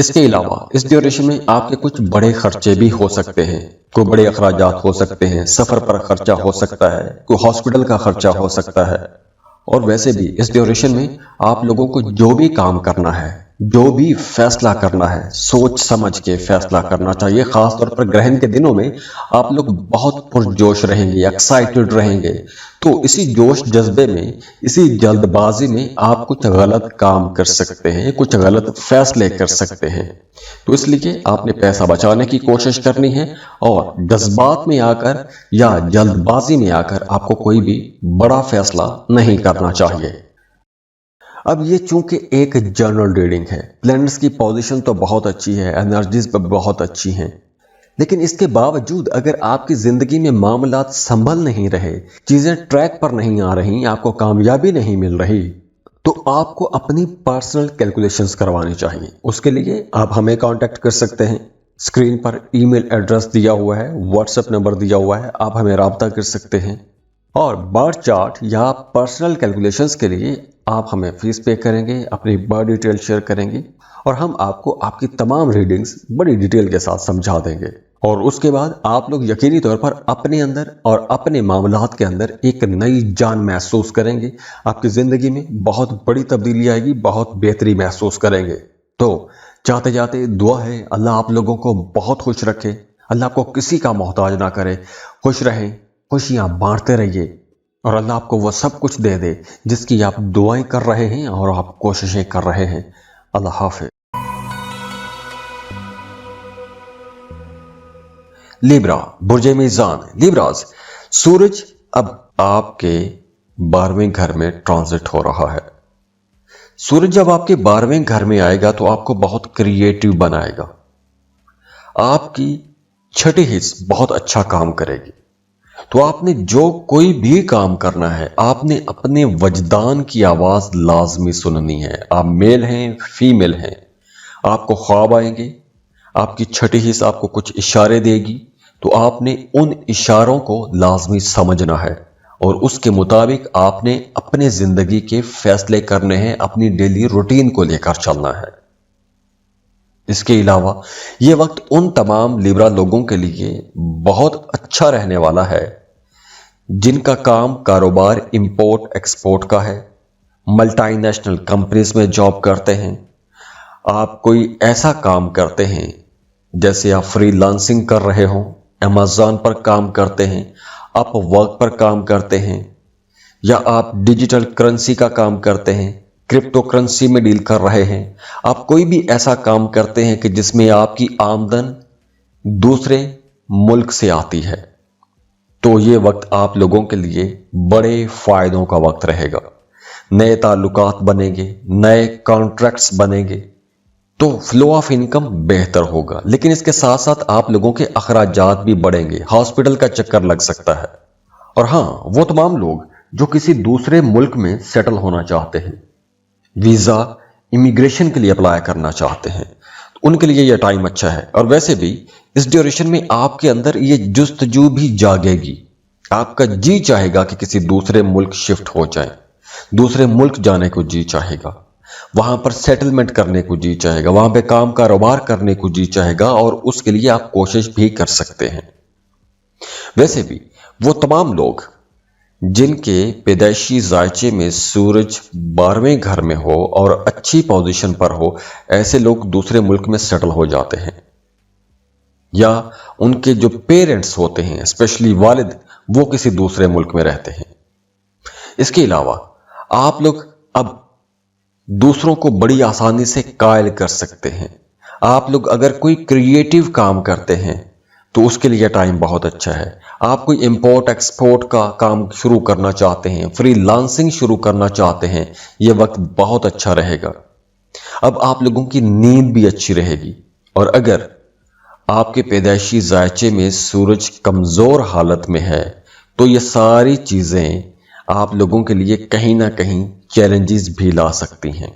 اس کے علاوہ اس ڈیوریشن میں آپ کے کچھ بڑے خرچے بھی ہو سکتے ہیں، کوئی بڑے اخراجات ہو سکتے ہیں، سفر پر خرچہ ہو سکتا ہے، کوئی ہاسپٹل کا خرچہ ہو سکتا ہے۔ اور ویسے بھی اس ڈیوریشن میں آپ لوگوں کو جو بھی کام کرنا ہے، جو بھی فیصلہ کرنا ہے، سوچ سمجھ کے فیصلہ کرنا چاہیے۔ خاص طور پر گرہن کے دنوں میں آپ لوگ بہت پرجوش رہیں گے، ایکسائٹڈ رہیں گے، تو اسی جوش جذبے میں، اسی جلد بازی میں آپ کچھ غلط کام کر سکتے ہیں، کچھ غلط فیصلے کر سکتے ہیں۔ تو اس لیے آپ نے پیسہ بچانے کی کوشش کرنی ہے، اور جذبات میں آ کر یا جلد بازی میں آ کر آپ کو کوئی بھی بڑا فیصلہ نہیں کرنا چاہیے۔ اب یہ چونکہ ایک جنرل ریڈنگ ہے، پلانٹس کی پوزیشن تو بہت اچھی ہے، انرجیز بہت اچھی ہیں، لیکن اس کے باوجود اگر آپ کی زندگی میں معاملات سنبھل نہیں رہے، چیزیں ٹریک پر نہیں آ رہی، آپ کو کامیابی نہیں مل رہی، تو آپ کو اپنی پرسنل کیلکولیشنز کروانی چاہیے۔ اس کے لیے آپ ہمیں کانٹیکٹ کر سکتے ہیں، اسکرین پر ای میل ایڈریس دیا ہوا ہے، واٹس ایپ نمبر دیا ہوا ہے، آپ ہمیں رابطہ کر سکتے ہیں۔ اور برتھ چارٹ یا پرسنل کیلکولیشنز کے لیے آپ ہمیں فیس پے کریں گے، اپنی برتھ ڈیٹیل شیئر کریں گے، اور ہم آپ کو آپ کی تمام ریڈنگز بڑی ڈیٹیل کے ساتھ سمجھا دیں گے۔ اور اس کے بعد آپ لوگ یقینی طور پر اپنے اندر اور اپنے معاملات کے اندر ایک نئی جان محسوس کریں گے، آپ کی زندگی میں بہت بڑی تبدیلی آئے گی، بہت بہتری محسوس کریں گے۔ تو جاتے جاتے دعا ہے اللہ آپ لوگوں کو بہت خوش رکھے، اللہ آپ کو کسی کا محتاج نہ کرے، خوش رہیں، خوشیاں بانٹتے رہیے، اور اللہ آپ کو وہ سب کچھ دے دے جس کی آپ دعائیں کر رہے ہیں اور آپ کوششیں کر رہے ہیں۔ اللہ حافظ۔ لیبرا، برج میزان، لیبراز، سورج اب آپ کے 12ویں گھر میں ٹرانزٹ ہو رہا ہے۔ سورج جب آپ کے 12ویں گھر میں آئے گا تو آپ کو بہت کریٹیو بنائے گا، آپ کی چھٹی حص بہت اچھا کام کرے گی۔ تو آپ نے جو کوئی بھی کام کرنا ہے، آپ نے اپنے وجدان کی آواز لازمی سننی ہے۔ آپ میل ہیں، فیمیل ہیں، آپ کو خواب آئیں گے، آپ کی چھٹی حص آپ کو کچھ اشارے دے گی، تو آپ نے ان اشاروں کو لازمی سمجھنا ہے، اور اس کے مطابق آپ نے اپنے زندگی کے فیصلے کرنے ہیں، اپنی ڈیلی روٹین کو لے کر چلنا ہے۔ اس کے علاوہ یہ وقت ان تمام لیبرا لوگوں کے لیے بہت اچھا رہنے والا ہے جن کا کام کاروبار امپورٹ ایکسپورٹ کا ہے، ملٹی نیشنل کمپنیز میں جاب کرتے ہیں، آپ کوئی ایسا کام کرتے ہیں جیسے آپ فری لانسنگ کر رہے ہوں، امیزون پر کام کرتے ہیں، اپ ورک پر کام کرتے ہیں، یا آپ ڈیجیٹل کرنسی کا کام کرتے ہیں، کرپٹو کرنسی میں ڈیل کر رہے ہیں، آپ کوئی بھی ایسا کام کرتے ہیں کہ جس میں آپ کی آمدن دوسرے ملک سے آتی ہے، تو یہ وقت آپ لوگوں کے لیے بڑے فائدوں کا وقت رہے گا۔ نئے تعلقات بنیں گے، نئے کانٹریکٹس بنیں گے، تو فلو آف انکم بہتر ہوگا، لیکن اس کے ساتھ ساتھ آپ لوگوں کے اخراجات بھی بڑھیں گے، ہاسپٹل کا چکر لگ سکتا ہے۔ اور ہاں، وہ تمام لوگ جو کسی دوسرے ملک میں سیٹل ہونا چاہتے ہیں، ویزا امیگریشن کے لیے اپلائی کرنا چاہتے ہیں، ان کے لیے یہ ٹائم اچھا ہے۔ اور ویسے بھی اس ڈیوریشن میں آپ کے اندر یہ جستجو بھی جاگے گی، آپ کا جی چاہے گا کہ کسی دوسرے ملک شفٹ ہو جائیں، دوسرے ملک جانے کو جی چاہے گا، وہاں پر سیٹلمنٹ کرنے کو جی چاہے گا، وہاں پہ کام کاروبار کرنے کو جی چاہے گا، اور اس کے لیے آپ کوشش بھی کر سکتے ہیں۔ ویسے بھی وہ تمام لوگ جن کے پیدائشی ذائچے میں سورج 12ویں گھر میں ہو اور اچھی پوزیشن پر ہو، ایسے لوگ دوسرے ملک میں سیٹل ہو جاتے ہیں، یا ان کے جو پیرنٹس ہوتے ہیں، اسپیشلی والد، وہ کسی دوسرے ملک میں رہتے ہیں۔ اس کے علاوہ آپ لوگ اب دوسروں کو بڑی آسانی سے قائل کر سکتے ہیں۔ آپ لوگ اگر کوئی کریٹیو کام کرتے ہیں تو اس کے لیے ٹائم بہت اچھا ہے۔ آپ کوئی امپورٹ ایکسپورٹ کا کام شروع کرنا چاہتے ہیں، فری لانسنگ شروع کرنا چاہتے ہیں، یہ وقت بہت اچھا رہے گا۔ اب آپ لوگوں کی نیند بھی اچھی رہے گی، اور اگر آپ کے پیدائشی ذائچے میں سورج کمزور حالت میں ہے تو یہ ساری چیزیں آپ لوگوں کے لیے کہیں نہ کہیں چیلنجز بھی لا سکتی ہیں۔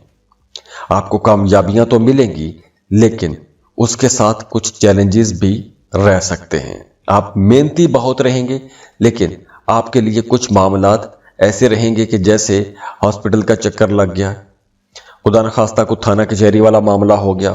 آپ کو کامیابیاں تو ملیں گی، لیکن اس کے ساتھ کچھ چیلنجز بھی رہ سکتے ہیں۔ آپ محنتی بہت رہیں گے، لیکن آپ کے لیے کچھ معاملات ایسے رہیں گے کہ جیسے ہاسپٹل کا چکر لگ گیا، خدا نخواستہ کو تھانہ کچہری والا معاملہ ہو گیا،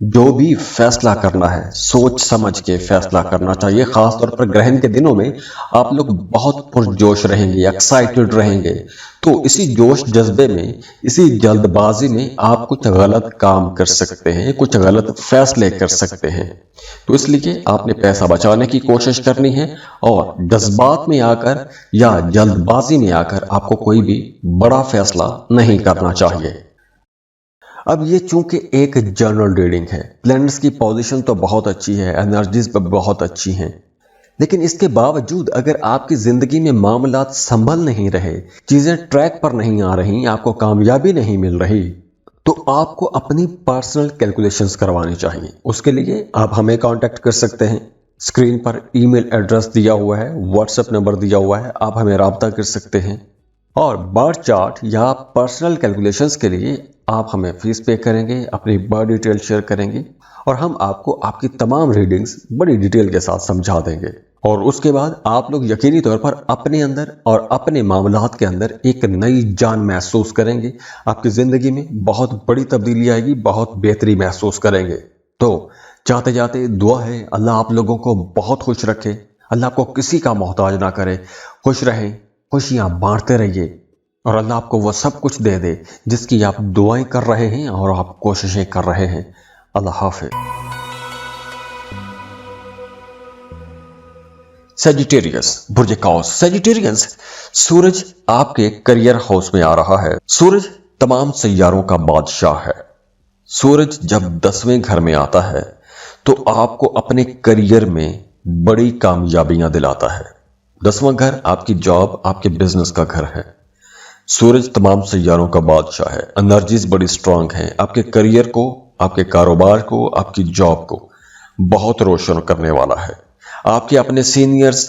جو بھی فیصلہ کرنا ہے سوچ سمجھ کے فیصلہ کرنا چاہیے. خاص طور پر گرہن کے دنوں میں آپ لوگ بہت پرجوش رہیں گے, ایکسائٹڈ رہیں گے, تو اسی جوش جذبے میں, اسی جلد بازی میں آپ کچھ غلط کام کر سکتے ہیں, کچھ غلط فیصلے کر سکتے ہیں. تو اس لیے آپ نے پیسہ بچانے کی کوشش کرنی ہے اور جذبات میں آ کر یا جلد بازی میں آ کر آپ کو کوئی بھی بڑا فیصلہ نہیں کرنا چاہیے. اب یہ چونکہ ایک جنرل ریڈنگ ہے, پلانٹس کی پوزیشن تو بہت اچھی ہے, انرجیز پہ بہت اچھی ہیں, لیکن اس کے باوجود اگر آپ کی زندگی میں معاملات سنبھل نہیں رہے, چیزیں ٹریک پر نہیں آ رہی, آپ کو کامیابی نہیں مل رہی, تو آپ کو اپنی پرسنل کیلکولیشنز کروانی چاہیے. اس کے لیے آپ ہمیں کانٹیکٹ کر سکتے ہیں. اسکرین پر ای میل ایڈریس دیا ہوا ہے, واٹس ایپ نمبر دیا ہوا ہے, آپ ہمیں رابطہ کر سکتے ہیں. اور برتھ چارٹ یا پرسنل کیلکولیشنز کے لیے آپ ہمیں فیس پے کریں گے, اپنی برتھ ڈیٹیل شیئر کریں گے, اور ہم آپ کو آپ کی تمام ریڈنگز بڑی ڈیٹیل کے ساتھ سمجھا دیں گے. اور اس کے بعد آپ لوگ یقینی طور پر اپنے اندر اور اپنے معاملات کے اندر ایک نئی جان محسوس کریں گے. آپ کی زندگی میں بہت بڑی تبدیلی آئے گی, بہت بہتری محسوس کریں گے. تو چاہتے جاتے دعا ہے اللہ آپ لوگوں کو بہت خوش رکھے, اللہ کو کسی کا محتاج نہ کرے, خوش رہیں, خوشیاں بانٹتے رہیے, اور اللہ آپ کو وہ سب کچھ دے دے جس کی آپ دعائیں کر رہے ہیں اور آپ کوششیں کر رہے ہیں. اللہ حافظ. سیجیٹیریس, برج قوس. سیجیٹیرینس, سورج آپ کے کریئر ہاؤس میں آ رہا ہے. سورج تمام سیاروں کا بادشاہ ہے. سورج جب 10ویں گھر میں آتا ہے تو آپ کو اپنے کریئر میں بڑی کامیابیاں دلاتا ہے. 10واں گھر آپ کی جاب, آپ کے بزنس کا گھر ہے. سورج تمام سیاروں کا بادشاہ ہے. انرجیز بڑی سٹرونگ ہیں. آپ کے کریئر کو, آپ کے کاروبار کو, آپ کی جاب کو بہت روشن کرنے والا ہے. آپ کے اپنے سینئرز,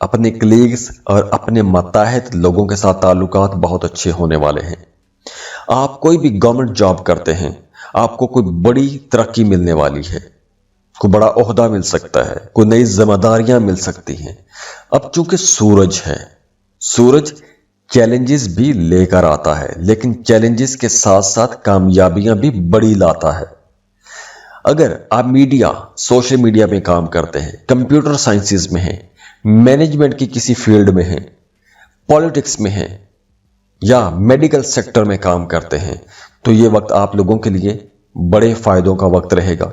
اپنے کلیگز اور اپنے ماتحت لوگوں کے ساتھ تعلقات بہت اچھے ہونے والے ہیں. آپ کوئی بھی گورنمنٹ جاب کرتے ہیں, آپ کو کوئی بڑی ترقی ملنے والی ہے, کوئی بڑا عہدہ مل سکتا ہے, کوئی نئی ذمہ داریاں مل سکتی ہیں. اب چونکہ سورج ہے, سورج چیلنجز بھی لے کر آتا ہے, لیکن چیلنجز کے ساتھ ساتھ کامیابیاں بھی بڑی لاتا ہے. اگر آپ میڈیا, سوشل میڈیا میں کام کرتے ہیں, کمپیوٹر سائنسز میں ہیں, مینجمنٹ کی کسی فیلڈ میں ہیں, پالیٹکس میں ہیں, یا میڈیکل سیکٹر میں کام کرتے ہیں, تو یہ وقت آپ لوگوں کے لیے بڑے فائدوں کا وقت رہے گا.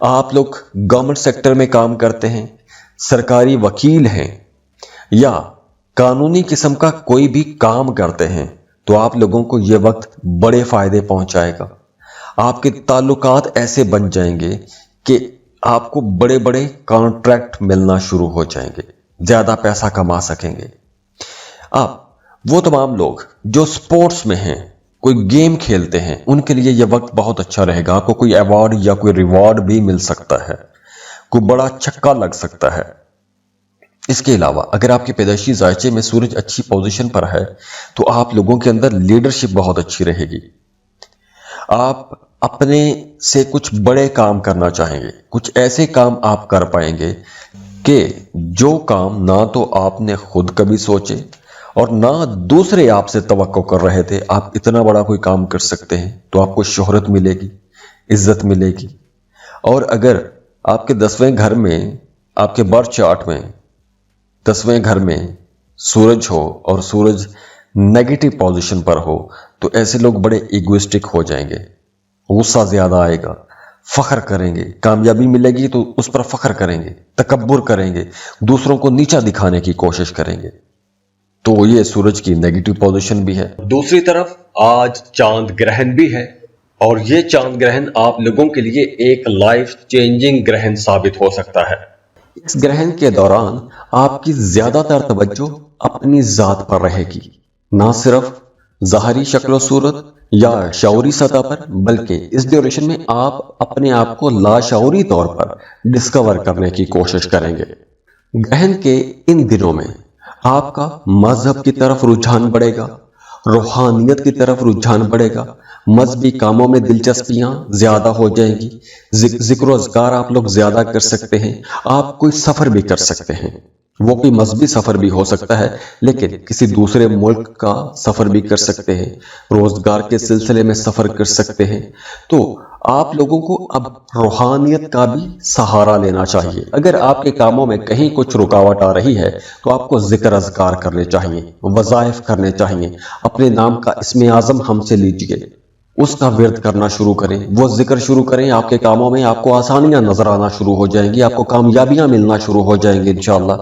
آپ لوگ گورنمنٹ سیکٹر میں کام کرتے ہیں, سرکاری وکیل ہیں, یا قانونی قسم کا کوئی بھی کام کرتے ہیں, تو آپ لوگوں کو یہ وقت بڑے فائدے پہنچائے گا. آپ کے تعلقات ایسے بن جائیں گے کہ آپ کو بڑے بڑے کانٹریکٹ ملنا شروع ہو جائیں گے, زیادہ پیسہ کما سکیں گے. آپ وہ تمام لوگ جو سپورٹس میں ہیں, کوئی گیم کھیلتے ہیں, ان کے لیے یہ وقت بہت اچھا رہے گا. آپ کو کوئی ایوارڈ یا کوئی ریوارڈ بھی مل سکتا ہے, کوئی بڑا چھکا لگ سکتا ہے. اس کے علاوہ اگر آپ کے پیدائشی ذائچے میں سورج اچھی پوزیشن پر ہے تو آپ لوگوں کے اندر لیڈرشپ بہت اچھی رہے گی. آپ اپنے سے کچھ بڑے کام کرنا چاہیں گے, کچھ ایسے کام آپ کر پائیں گے کہ جو کام نہ تو آپ نے خود کبھی سوچے اور نہ دوسرے آپ سے توقع کر رہے تھے. آپ اتنا بڑا کوئی کام کر سکتے ہیں, تو آپ کو شہرت ملے گی, عزت ملے گی. اور اگر آپ کے 10ویں گھر میں, آپ کے برتھ چارٹ میں 10ویں گھر میں سورج ہو اور سورج نیگیٹو پوزیشن پر ہو, تو ایسے لوگ بڑے ایگوئسٹک ہو جائیں گے, غصہ زیادہ آئے گا, فخر کریں گے. کامیابی ملے گی تو اس پر فخر کریں گے, تکبر کریں گے, دوسروں کو نیچا دکھانے کی کوشش کریں گے. تو یہ سورج کی نیگیٹو پوزیشن بھی ہے. دوسری طرف آج چاند گرہن بھی ہے, اور یہ چاند گرہن آپ لوگوں کے لیے ایک لائف چینجنگ گرہن ثابت ہو سکتا ہے. اس گرہن کے دوران آپ کی زیادہ تر توجہ اپنی ذات پر رہے گی, نہ صرف ظاہری شکل و صورت یا شعوری سطح پر, بلکہ اس ڈیوریشن میں آپ اپنے آپ کو لاشعوری طور پر ڈسکور کرنے کی کوشش کریں گے. گرہن کے ان دنوں میں آپ کا مذہب کی طرف رجحان بڑھے گا, روحانیت کی طرف رجحان بڑھے گا, مذہبی کاموں میں دلچسپیاں زیادہ ہو جائیں گی, ذکر و اذکار آپ لوگ زیادہ کر سکتے ہیں. آپ کوئی سفر بھی کر سکتے ہیں, وہ کوئی مذہبی سفر بھی ہو سکتا ہے, لیکن کسی دوسرے ملک کا سفر بھی کر سکتے ہیں, روزگار کے سلسلے میں سفر کر سکتے ہیں. تو آپ لوگوں کو اب روحانیت کا بھی سہارا لینا چاہیے۔ اگر آپ کے کاموں میں کہیں کچھ رکاوٹ آ رہی ہے تو آپ کو ذکر اذکار کرنے چاہیے، وظائف کرنے چاہیے، اپنے نام کا اسم اعظم ہم سے لیجئے، اس کا ورد کرنا شروع کریں، وہ ذکر شروع کریں، آپ کے کاموں میں آپ کو آسانیاں نظر آنا شروع ہو جائیں گی، آپ کو کامیابیاں ملنا شروع ہو جائیں گی انشاءاللہ۔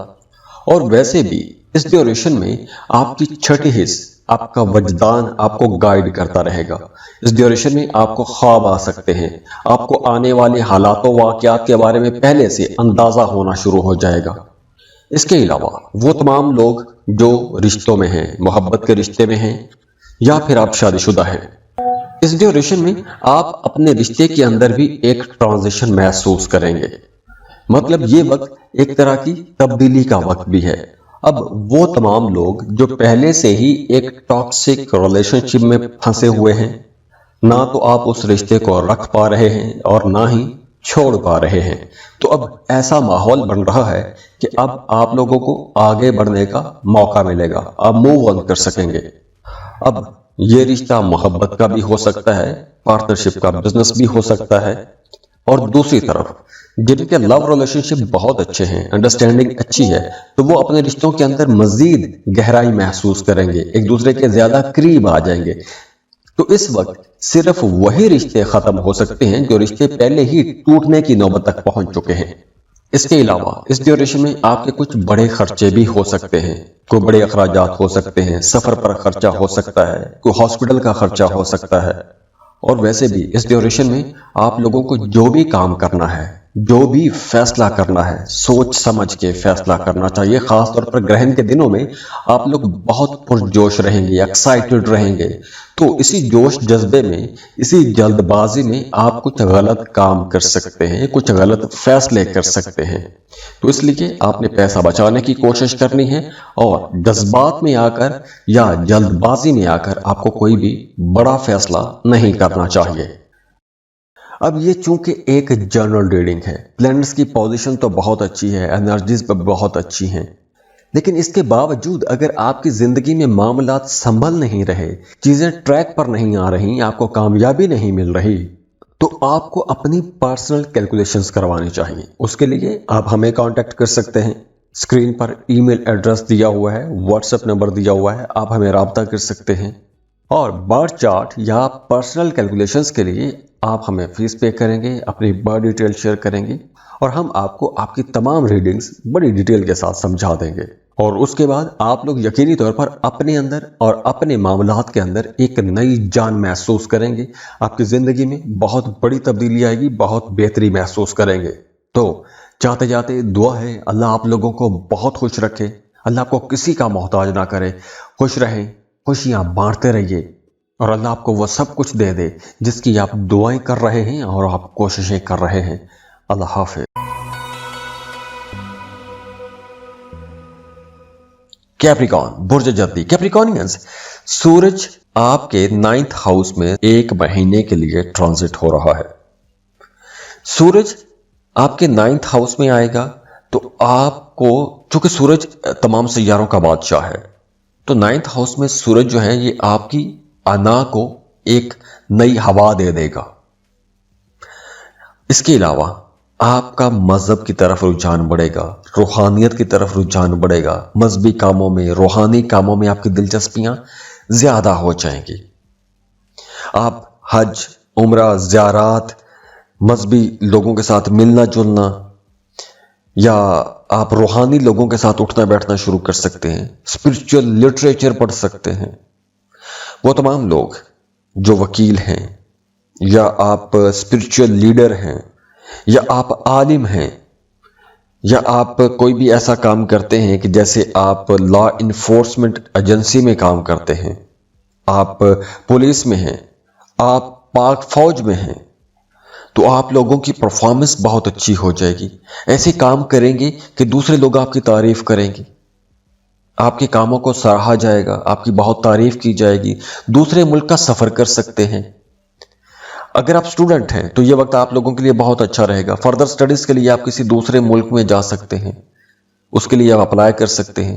اور ویسے بھی اس ڈیوریشن میں آپ کی چھٹی حص، آپ کا وجدان آپ کو گائیڈ کرتا رہے گا۔ اس ڈیوریشن میں آپ کو خواب آ سکتے ہیں، آپ کو آنے والے حالات و واقعات کے بارے میں پہلے سے اندازہ ہونا شروع ہو جائے گا۔ اس کے علاوہ وہ تمام لوگ جو رشتوں میں ہیں، محبت کے رشتے میں ہیں یا پھر آپ شادی شدہ ہیں، اس ڈیوریشن میں آپ اپنے رشتے کے اندر بھی ایک ٹرانزیشن محسوس کریں گے۔ مطلب یہ وقت ایک طرح کی تبدیلی کا وقت بھی ہے۔ اب وہ تمام لوگ جو پہلے سے ہی ایک ٹاکسک ریلیشن شپ میں پھنسے ہوئے ہیں، نہ تو آپ اس رشتے کو رکھ پا رہے ہیں اور نہ ہی چھوڑ پا رہے ہیں، تو اب ایسا ماحول بن رہا ہے کہ اب آپ لوگوں کو آگے بڑھنے کا موقع ملے گا، آپ موو آن کر سکیں گے۔ اب یہ رشتہ محبت کا بھی ہو سکتا ہے، پارٹنرشپ کا، بزنس بھی ہو سکتا ہے، اور دوسری طرف جن کے لو ریلیشن شپ بہت اچھے ہیں، انڈرسٹینڈنگ اچھی ہے، تو وہ اپنے رشتوں کے اندر مزید گہرائی محسوس کریں گے، ایک دوسرے کے زیادہ قریب آ جائیں گے۔ تو اس وقت صرف وہی رشتے ختم ہو سکتے ہیں جو رشتے پہلے ہی ٹوٹنے کی نوبت تک پہنچ چکے ہیں۔ اس کے علاوہ اس ڈیوریشن میں آپ کے کچھ بڑے خرچے بھی ہو سکتے ہیں، کوئی بڑے اخراجات ہو سکتے ہیں، سفر پر خرچہ ہو سکتا ہے، کوئی ہاسپٹل کا خرچہ ہو سکتا ہے۔ اور ویسے بھی اس ڈیوریشن میں آپ لوگوں کو جو بھی کام کرنا ہے، جو بھی فیصلہ کرنا ہے، سوچ سمجھ کے فیصلہ کرنا چاہیے۔ خاص طور پر گرہن کے دنوں میں آپ لوگ بہت پرجوش رہیں گے، ایکسائٹڈ رہیں گے، تو اسی جوش جذبے میں، اسی جلد بازی میں آپ کچھ غلط کام کر سکتے ہیں، کچھ غلط فیصلے کر سکتے ہیں۔ تو اس لیے آپ نے پیسہ بچانے کی کوشش کرنی ہے اور جذبات میں آ کر یا جلد بازی میں آ کر آپ کو کوئی بھی بڑا فیصلہ نہیں کرنا چاہیے۔ اب یہ چونکہ ایک جنرل ریڈنگ ہے، پلانٹس کی پوزیشن تو بہت اچھی ہے، انرجیز پہ بہت اچھی ہیں، لیکن اس کے باوجود اگر آپ کی زندگی میں معاملات سنبھل نہیں رہے، چیزیں ٹریک پر نہیں آ رہی، آپ کو کامیابی نہیں مل رہی، تو آپ کو اپنی پرسنل کیلکولیشنز کروانی چاہیے۔ اس کے لیے آپ ہمیں کانٹیکٹ کر سکتے ہیں، اسکرین پر ای میل ایڈریس دیا ہوا ہے، واٹس ایپ نمبر دیا ہوا ہے، آپ ہمیں رابطہ کر سکتے ہیں۔ اور برتھ چارٹ یا پرسنل کیلکولیشنز کے لیے آپ ہمیں فیس پے کریں گے، اپنی برتھ ڈیٹیل شیئر کریں گے، اور ہم آپ کو آپ کی تمام ریڈنگز بڑی ڈیٹیل کے ساتھ سمجھا دیں گے۔ اور اس کے بعد آپ لوگ یقینی طور پر اپنے اندر اور اپنے معاملات کے اندر ایک نئی جان محسوس کریں گے، آپ کی زندگی میں بہت بڑی تبدیلی آئے گی، بہت بہتری محسوس کریں گے۔ تو جاتے جاتے دعا ہے اللہ آپ لوگوں کو بہت خوش رکھے، اللہ آپ کو کسی کا محتاج نہ کرے، خوش رہیں، خوشیاں بانٹتے رہیے، اور اللہ آپ کو وہ سب کچھ دے دے جس کی آپ دعائیں کر رہے ہیں اور آپ کوششیں کر رہے ہیں۔ اللہ حافظ۔ کیپریکون، برج جدی، کیپریکونینز، سورج آپ کے 9th ہاؤس میں ایک مہینے کے لیے ٹرانزٹ ہو رہا ہے۔ سورج آپ کے 9th ہاؤس میں آئے گا تو آپ کو، چونکہ سورج تمام سیاروں کا بادشاہ ہے، تو 9th ہاؤس میں سورج جو ہے یہ آپ کی انا کو ایک نئی ہوا دے دے گا۔ اس کے علاوہ آپ کا مذہب کی طرف رجحان بڑھے گا، روحانیت کی طرف رجحان بڑھے گا، مذہبی کاموں میں، روحانی کاموں میں آپ کی دلچسپیاں زیادہ ہو جائیں گی۔ آپ حج، عمرہ، زیارات، مذہبی لوگوں کے ساتھ ملنا جلنا، یا آپ روحانی لوگوں کے ساتھ اٹھنا بیٹھنا شروع کر سکتے ہیں، اسپرچل لٹریچر پڑھ سکتے ہیں۔ وہ تمام لوگ جو وکیل ہیں، یا آپ اسپرچل لیڈر ہیں، یا آپ عالم ہیں، یا آپ کوئی بھی ایسا کام کرتے ہیں کہ جیسے آپ لا انفورسمنٹ ایجنسی میں کام کرتے ہیں، آپ پولیس میں ہیں، آپ پاک فوج میں ہیں، تو آپ لوگوں کی پرفارمنس بہت اچھی ہو جائے گی۔ ایسے کام کریں گے کہ دوسرے لوگ آپ کی تعریف کریں گے، آپ کے کاموں کو سراہا جائے گا، آپ کی بہت تعریف کی جائے گی، دوسرے ملک کا سفر کر سکتے ہیں۔ اگر آپ اسٹوڈنٹ ہیں تو یہ وقت آپ لوگوں کے لیے بہت اچھا رہے گا، فردر سٹڈیز کے لیے آپ کسی دوسرے ملک میں جا سکتے ہیں، اس کے لیے آپ اپلائی کر سکتے ہیں۔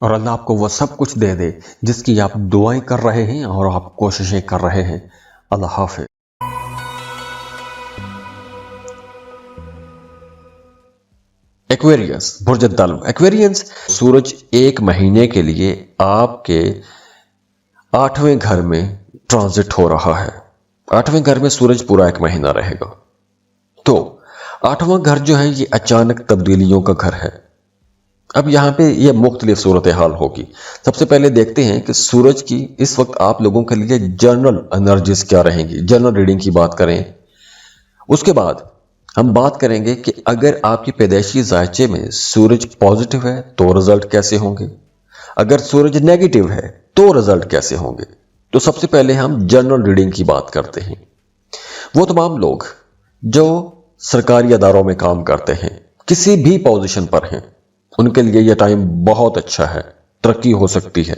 اور اللہ آپ کو وہ سب کچھ دے دے جس کی آپ دعائیں کر رہے ہیں اور آپ کوششیں کر رہے ہیں۔ اللہ حافظ۔ ایکویرینس، برج الدلو۔ ایکویرینس، سورج ایک مہینے کے لیے آپ کے 8ویں گھر میں ٹرانزٹ ہو رہا ہے۔ 8ویں گھر میں سورج پورا ایک مہینہ رہے گا۔ تو 8واں گھر جو ہے یہ اچانک تبدیلیوں کا گھر ہے۔ اب یہاں پہ یہ مختلف صورتحال ہوگی۔ سب سے پہلے دیکھتے ہیں کہ سورج کی اس وقت آپ لوگوں کے لیے جنرل انرجیز کیا رہیں گی، جنرل ریڈنگ کی بات کریں۔ اس کے بعد ہم بات کریں گے کہ اگر آپ کی پیدائشی ذائچے میں سورج پازیٹیو ہے تو رزلٹ کیسے ہوں گے، اگر سورج نیگیٹو ہے تو رزلٹ کیسے ہوں گے۔ تو سب سے پہلے ہم جنرل ریڈنگ کی بات کرتے ہیں۔ وہ تمام لوگ جو سرکاری اداروں میں کام کرتے ہیں، کسی بھی پوزیشن پر ہیں، ان کے لیے یہ ٹائم بہت اچھا ہے، ترقی ہو سکتی ہے۔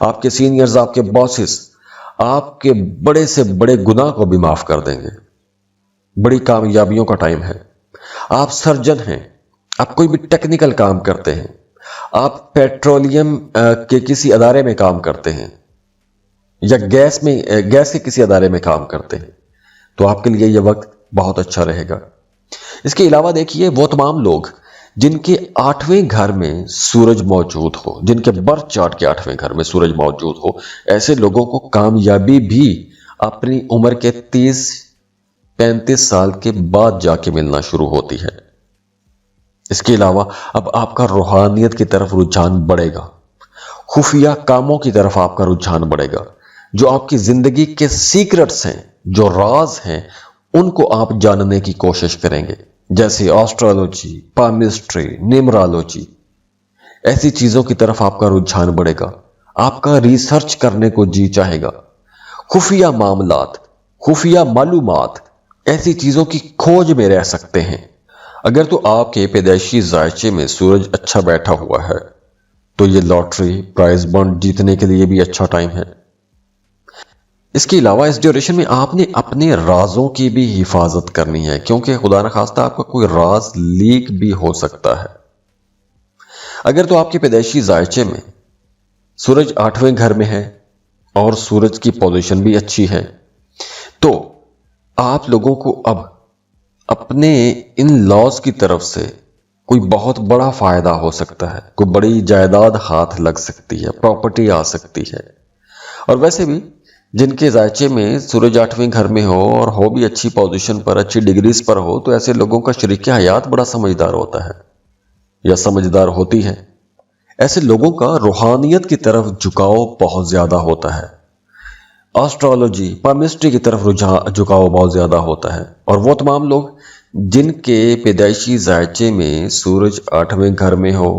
آپ کے سینئرز، آپ کے باسز آپ کے بڑے سے بڑے گناہ کو بھی معاف کر دیں گے۔ بڑی کامیابیوں کا ٹائم ہے۔ آپ سرجن ہیں، آپ کوئی بھی ٹیکنیکل کام کرتے ہیں، آپ پیٹرولیم کے کسی ادارے میں کام کرتے ہیں یا گیس کے کسی ادارے میں کام کرتے ہیں، تو آپ کے لیے یہ وقت بہت اچھا رہے گا۔ اس کے علاوہ دیکھیے وہ تمام لوگ جن کے 8ویں گھر میں سورج موجود ہو، جن کے برتھ چارٹ کے 8ویں گھر میں سورج موجود ہو، ایسے لوگوں کو کامیابی بھی اپنی عمر کے 30-35 سال کے بعد جا کے ملنا شروع ہوتی ہے۔ اس کے علاوہ اب آپ کا روحانیت کی طرف رجحان بڑھے گا، خفیہ کاموں کی طرف آپ کا رجحان بڑھے گا۔ جو آپ کی زندگی کے سیکرٹس ہیں، جو راز ہیں، ان کو آپ جاننے کی کوشش کریں گے، جیسے آسٹرالوجی، پامسٹری، نیمرالوجی۔ ایسی چیزوں کی طرف آپ کا رجحان بڑھے گا، آپ کا ریسرچ کرنے کو جی چاہے گا۔ خفیہ معاملات، خفیہ معلومات، ایسی چیزوں کی کھوج میں رہ سکتے ہیں۔ اگر تو آپ کے پیدائشی ذائچے میں سورج اچھا بیٹھا ہوا ہے تو یہ لاٹری، پرائز بانڈ جیتنے کے لیے بھی اچھا ٹائم ہے۔ اس کے علاوہ اس ڈیوریشن میں آپ نے اپنے رازوں کی بھی حفاظت کرنی ہے، کیونکہ خدا نخواستہ آپ کا کوئی راز لیک بھی ہو سکتا ہے۔ اگر تو آپ کے پیدائشی ذائچے میں سورج 8ویں گھر میں ہے اور سورج کی پوزیشن بھی اچھی ہے، تو آپ لوگوں کو اب اپنے ان لاز کی طرف سے کوئی بہت بڑا فائدہ ہو سکتا ہے، کوئی بڑی جائیداد ہاتھ لگ سکتی ہے، پراپرٹی آ سکتی ہے۔ اور ویسے بھی جن کے ذائچے میں سورج 8ویں گھر میں ہو اور ہو بھی اچھی پوزیشن پر، اچھی ڈگریز پر ہو، تو ایسے لوگوں کا شریک حیات بڑا سمجھدار ہوتا ہے یا سمجھدار ہوتی ہے۔ ایسے لوگوں کا روحانیت کی طرف جھکاؤ بہت زیادہ ہوتا ہے، آسٹرالوجی، پامسٹری کی طرف جھکاؤ بہت زیادہ ہوتا ہے۔ اور وہ تمام لوگ جن کے پیدائشی ذائچے میں سورج 8ویں گھر میں ہو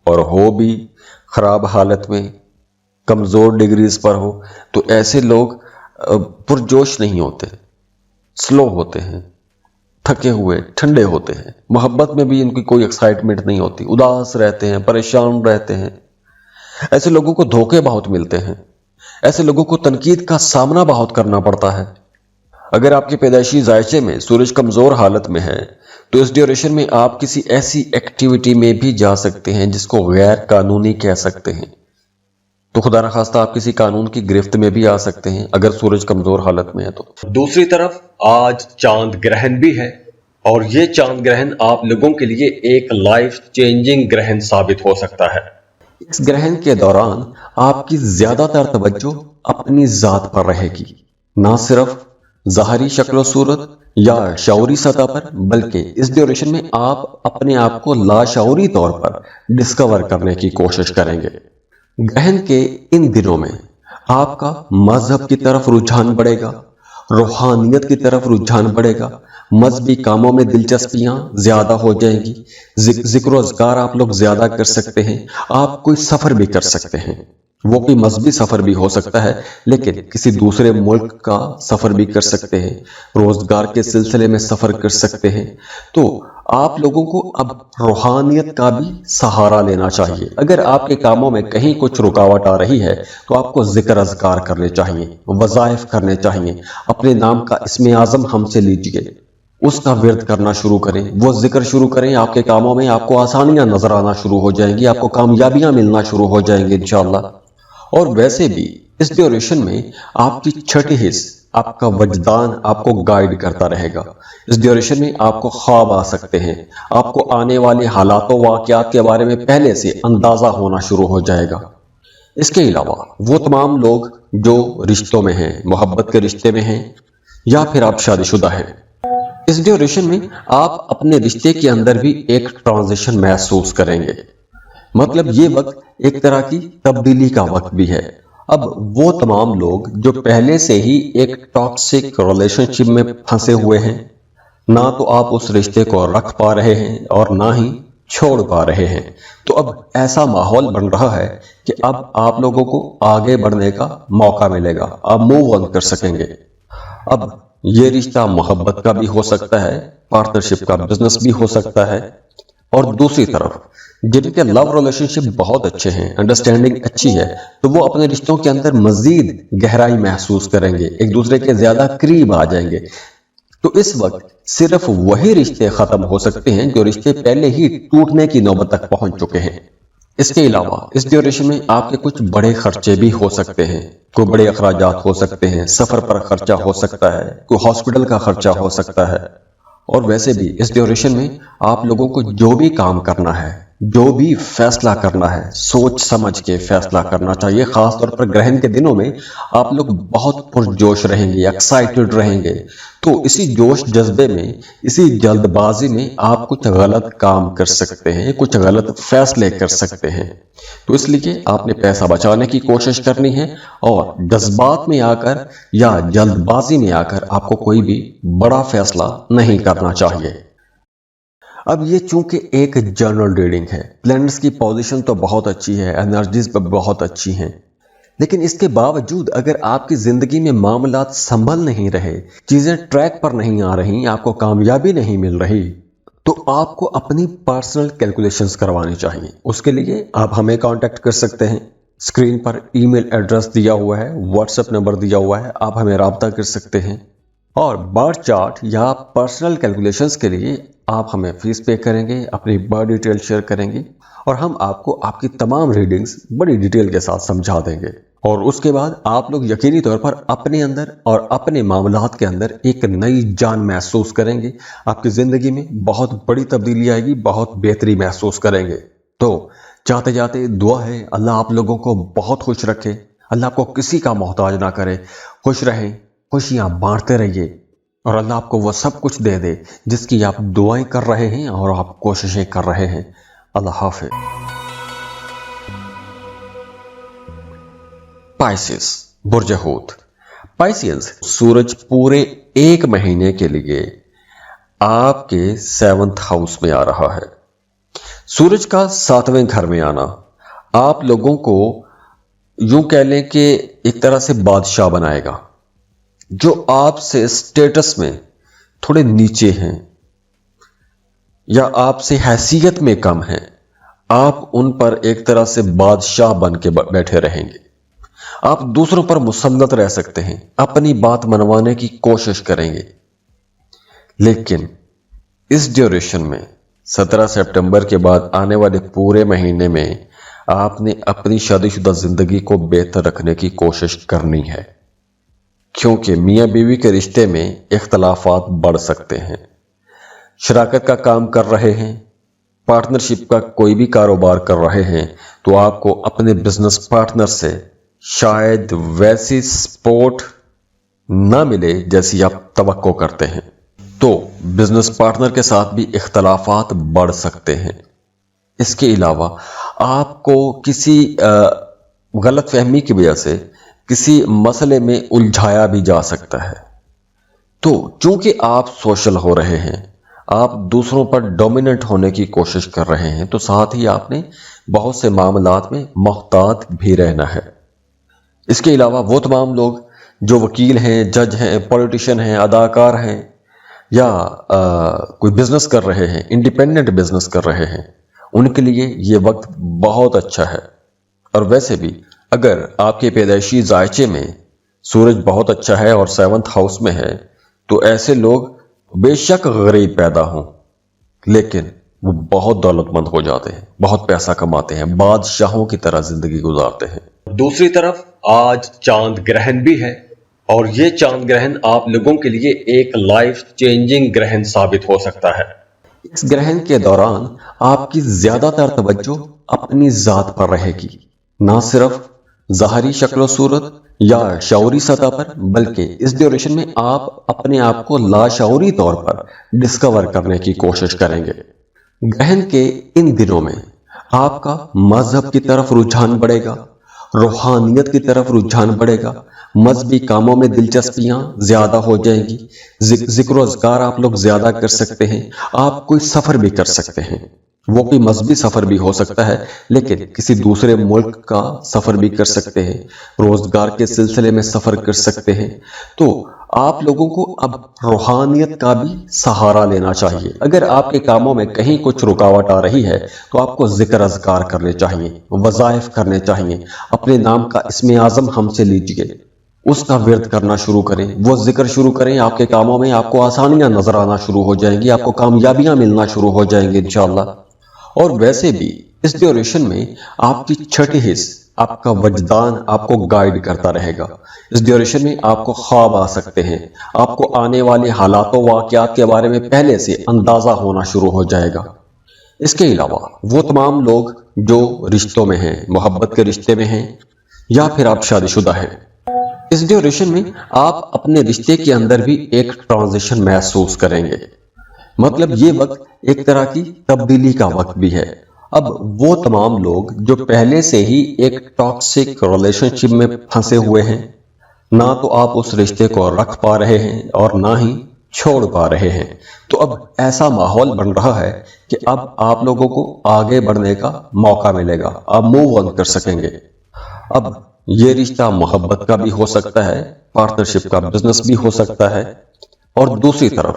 اور ہو بھی خراب حالت میں، کمزور ڈگریز پر ہو، تو ایسے لوگ پرجوش نہیں ہوتے، سلو ہوتے ہیں، تھکے ہوئے، ٹھنڈے ہوتے ہیں۔ محبت میں بھی ان کی کوئی ایکسائٹمنٹ نہیں ہوتی، اداس رہتے ہیں، پریشان رہتے ہیں۔ ایسے لوگوں کو دھوکے بہت ملتے ہیں، ایسے لوگوں کو تنقید کا سامنا بہت کرنا پڑتا ہے۔ اگر آپ کے پیدائشی ذائچے میں سورج کمزور حالت میں ہے تو اس ڈیوریشن میں آپ کسی ایسی ایکٹیویٹی میں بھی جا سکتے ہیں جس کو غیر قانونی کہہ سکتے ہیں، تو خدا نخواستہ آپ کسی قانون کی گرفت میں بھی آ سکتے ہیں اگر سورج کمزور حالت میں ہے تو۔ دوسری طرف آج چاند گرہن بھی ہے، اور یہ چاند گرہن آپ لوگوں کے لیے ایک لائف چینجنگ گرہن ثابت ہو سکتا ہے۔ اس گرہن کے دوران آپ کی زیادہ تر توجہ اپنی ذات پر رہے گی، نہ صرف ظاہری شکل و صورت یا شعوری سطح پر، بلکہ اس ڈیوریشن میں آپ اپنے آپ کو لاشعوری طور پر ڈسکور کرنے کی کوشش کریں گے۔ گرہن کے ان دنوں میں آپ کا مذہب کی طرف رجحان بڑھے گا، روحانیت کی طرف رجحان بڑھے گا، مذہبی کاموں میں دلچسپیاں زیادہ ہو جائیں گی، ذکر و اذکار آپ لوگ زیادہ کر سکتے ہیں، آپ کوئی سفر بھی کر سکتے ہیں۔ وہ کوئی مذہبی سفر بھی ہو سکتا ہے، لیکن کسی دوسرے ملک کا سفر بھی کر سکتے ہیں، روزگار کے سلسلے میں سفر کر سکتے ہیں۔ تو آپ لوگوں کو اب روحانیت کا بھی سہارا لینا چاہیے۔ اگر آپ کے کاموں میں کہیں کچھ رکاوٹ آ رہی ہے تو آپ کو ذکر اذکار کرنے چاہیے، وظائف کرنے چاہیے، اپنے نام کا اسم اعظم ہم سے لیجئے، اس کا ورد کرنا شروع کریں، وہ ذکر شروع کریں، آپ کے کاموں میں آپ کو آسانیاں نظر آنا شروع ہو جائیں گی، آپ کو کامیابیاں ملنا شروع ہو جائیں گی انشاءاللہ۔ اور ویسے بھی اس ڈیوریشن میں آپ کی چھٹی حص، آپ کا وجدان آپ کو گائیڈ کرتا رہے گا۔ اس ڈیوریشن میں آپ کو خواب آ سکتے ہیں، آپ کو آنے والے حالات و واقعات کے بارے میں پہلے سے اندازہ ہونا شروع ہو جائے گا۔ اس کے علاوہ وہ تمام لوگ جو رشتوں میں ہیں، محبت کے رشتے میں ہیں، یا پھر آپ شادی شدہ ہیں، اس ڈیوریشن میں آپ اپنے رشتے کے اندر بھی ایک ٹرانزیشن محسوس کریں گے۔ مطلب یہ وقت ایک طرح کی تبدیلی کا وقت بھی ہے۔ اب وہ تمام لوگ جو پہلے سے ہی ایک ٹاکسک ریلیشن شپ میں پھنسے ہوئے ہیں، نہ تو آپ اس رشتے کو رکھ پا رہے ہیں اور نہ ہی چھوڑ پا رہے ہیں، تو اب ایسا ماحول بن رہا ہے کہ اب آپ لوگوں کو آگے بڑھنے کا موقع ملے گا، آپ موو آن کر سکیں گے۔ اب یہ رشتہ محبت کا بھی ہو سکتا ہے، پارٹنرشپ کا بزنس بھی ہو سکتا ہے، اور دوسری طرف جن کے لو ریلیشن شپ بہت اچھے ہیں، انڈرسٹینڈنگ اچھی ہے، تو وہ اپنے رشتوں کے اندر مزید گہرائی محسوس کریں گے، ایک دوسرے کے زیادہ قریب آ جائیں گے۔ تو اس وقت صرف وہی رشتے ختم ہو سکتے ہیں جو رشتے پہلے ہی ٹوٹنے کی نوبت تک پہنچ چکے ہیں۔ اس کے علاوہ اس ڈیوریشن میں آپ کے کچھ بڑے خرچے بھی ہو سکتے ہیں، کوئی بڑے اخراجات ہو سکتے ہیں، سفر پر خرچہ ہو سکتا ہے، کوئی ہاسپٹل کا خرچہ ہو سکتا ہے۔ اور ویسے بھی اس ڈیوریشن میں آپ لوگوں کو جو بھی کام کرنا ہے، جو بھی فیصلہ کرنا ہے، سوچ سمجھ کے فیصلہ کرنا چاہیے۔ خاص طور پر گرہن کے دنوں میں آپ لوگ بہت پرجوش رہیں گے، ایکسائٹڈ رہیں گے، تو اسی جوش جذبے میں، اسی جلد بازی میں آپ کچھ غلط کام کر سکتے ہیں، کچھ غلط فیصلے کر سکتے ہیں۔ تو اس لیے آپ نے پیسہ بچانے کی کوشش کرنی ہے، اور جذبات میں آ کر یا جلد بازی میں آ کر آپ کو کوئی بھی بڑا فیصلہ نہیں کرنا چاہیے۔ اب یہ چونکہ ایک جنرل ریڈنگ ہے، پلانٹس کی پوزیشن تو بہت اچھی ہے، انرجیز بھی بہت اچھی ہیں، لیکن اس کے باوجود اگر آپ کی زندگی میں معاملات سنبھل نہیں رہے، چیزیں ٹریک پر نہیں آ رہی، آپ کو کامیابی نہیں مل رہی، تو آپ کو اپنی پرسنل کیلکولیشنز کروانی چاہیے۔ اس کے لیے آپ ہمیں کانٹیکٹ کر سکتے ہیں، اسکرین پر ای میل ایڈریس دیا ہوا ہے، واٹس ایپ نمبر دیا ہوا ہے، آپ ہمیں رابطہ کر سکتے ہیں۔ اور برتھ چارٹ یا پرسنل کیلکولیشنز کے لیے آپ ہمیں فیس پے کریں گے، اپنی برتھ ڈیٹیل شیئر کریں گے، اور ہم آپ کو آپ کی تمام ریڈنگز بڑی ڈیٹیل کے ساتھ سمجھا دیں گے۔ اور اس کے بعد آپ لوگ یقینی طور پر اپنے اندر اور اپنے معاملات کے اندر ایک نئی جان محسوس کریں گے، آپ کی زندگی میں بہت بڑی تبدیلی آئے گی، بہت بہتری محسوس کریں گے۔ تو چاہتے جاتے دعا ہے اللہ آپ لوگوں کو بہت خوش رکھے، اللہ آپ کو کسی کا محتاج نہ کرے، خوش رہیں، خوشیاں بانٹتے رہیے، اور اللہ آپ کو وہ سب کچھ دے دے جس کی آپ دعائیں کر رہے ہیں اور آپ کوششیں کر رہے ہیں۔ اللہ حافظ۔ پائسس، برج حوت۔ پائسیز سورج پورے ایک مہینے کے لیے آپ کے 7th ہاؤس میں آ رہا ہے۔ سورج کا 7ویں گھر میں آنا آپ لوگوں کو یوں کہہ لیں کہ ایک طرح سے بادشاہ بنائے گا۔ جو آپ سے سٹیٹس میں تھوڑے نیچے ہیں یا آپ سے حیثیت میں کم ہیں، آپ ان پر ایک طرح سے بادشاہ بن کے بیٹھے رہیں گے۔ آپ دوسروں پر مسلط رہ سکتے ہیں، اپنی بات منوانے کی کوشش کریں گے، لیکن اس ڈیوریشن میں 17 سپٹمبر کے بعد آنے والے پورے مہینے میں آپ نے اپنی شادی شدہ زندگی کو بہتر رکھنے کی کوشش کرنی ہے، کیونکہ میاں بیوی کے رشتے میں اختلافات بڑھ سکتے ہیں۔ شراکت کا کام کر رہے ہیں، پارٹنرشپ کا کوئی بھی کاروبار کر رہے ہیں، تو آپ کو اپنے بزنس پارٹنر سے شاید ویسی سپورٹ نہ ملے جیسی آپ توقع کرتے ہیں، تو بزنس پارٹنر کے ساتھ بھی اختلافات بڑھ سکتے ہیں۔ اس کے علاوہ آپ کو کسی غلط فہمی کی وجہ سے کسی مسئلے میں الجھایا بھی جا سکتا ہے۔ تو چونکہ آپ سوشل ہو رہے ہیں، آپ دوسروں پر ڈومیننٹ ہونے کی کوشش کر رہے ہیں، تو ساتھ ہی آپ نے بہت سے معاملات میں محتاط بھی رہنا ہے۔ اس کے علاوہ وہ تمام لوگ جو وکیل ہیں، جج ہیں، پولیٹیشین ہیں، اداکار ہیں، یا کوئی بزنس کر رہے ہیں، انڈیپینڈنٹ بزنس کر رہے ہیں، ان کے لیے یہ وقت بہت اچھا ہے۔ اور ویسے بھی اگر آپ کے پیدائشی ذائچے میں سورج بہت اچھا ہے اور 7th ہاؤس میں ہے، تو ایسے لوگ بے شک غریب پیدا ہوں لیکن وہ بہت دولت مند ہو جاتے ہیں، بہت پیسہ کماتے ہیں، بادشاہوں کی طرح زندگی گزارتے ہیں۔ دوسری طرف آج چاند گرہن بھی ہے، اور یہ چاند گرہن آپ لوگوں کے لیے ایک لائف چینجنگ گرہن ثابت ہو سکتا ہے۔ اس گرہن کے دوران آپ کی زیادہ تر توجہ اپنی ذات پر رہے گی، نہ صرف ظاہری شکل و صورت یا شعوری سطح پر، بلکہ اس ڈیوریشن میں آپ اپنے آپ کو لاشعوری طور پر ڈسکور کرنے کی کوشش کریں گے۔ گرہن کے ان دنوں میں آپ کا مذہب کی طرف رجحان بڑھے گا، روحانیت کی طرف رجحان بڑھے گا، مذہبی کاموں میں دلچسپیاں زیادہ ہو جائیں گی، ذکر و اذکار آپ لوگ زیادہ کر سکتے ہیں، آپ کوئی سفر بھی کر سکتے ہیں، وہ کوئی مذہبی سفر بھی ہو سکتا ہے لیکن کسی دوسرے ملک کا سفر بھی کر سکتے ہیں، روزگار کے سلسلے میں سفر کر سکتے ہیں۔ تو آپ لوگوں کو اب روحانیت کا بھی سہارا لینا چاہیے۔ اگر آپ کے کاموں میں کہیں کچھ رکاوٹ آ رہی ہے تو آپ کو ذکر اذکار کرنے چاہیے، وظائف کرنے چاہیے، اپنے نام کا اسم اعظم ہم سے لیجئے، اس کا ورد کرنا شروع کریں، وہ ذکر شروع کریں، آپ کے کاموں میں آپ کو آسانیاں نظر آنا شروع ہو جائیں گی، آپ کو کامیابیاں ملنا شروع ہو جائیں گی انشاءاللہ۔ اور ویسے بھی اس ڈیوریشن میں آپ کی چھٹی حص، آپ کا وجدان آپ کو گائیڈ کرتا رہے گا۔ اس ڈیوریشن میں آپ کو خواب آ سکتے ہیں، آپ کو آنے والے حالات و واقعات کے بارے میں پہلے سے اندازہ ہونا شروع ہو جائے گا۔ اس کے علاوہ وہ تمام لوگ جو رشتوں میں ہیں، محبت کے رشتے میں ہیں یا پھر آپ شادی شدہ ہیں، اس ڈیوریشن میں آپ اپنے رشتے کے اندر بھی ایک ٹرانزیشن محسوس کریں گے۔ مطلب یہ وقت ایک طرح کی تبدیلی کا وقت بھی ہے۔ اب وہ تمام لوگ جو پہلے سے ہی ایک ٹاکسک ریلیشن شپ میں پھنسے ہوئے ہیں، نہ تو آپ اس رشتے کو رکھ پا رہے ہیں اور نہ ہی چھوڑ پا رہے ہیں، تو اب ایسا ماحول بن رہا ہے کہ اب آپ لوگوں کو آگے بڑھنے کا موقع ملے گا، آپ موو آن کر سکیں گے۔ اب یہ رشتہ محبت کا بھی ہو سکتا ہے، پارٹنرشپ کا، بزنس بھی ہو سکتا ہے، اور دوسری طرف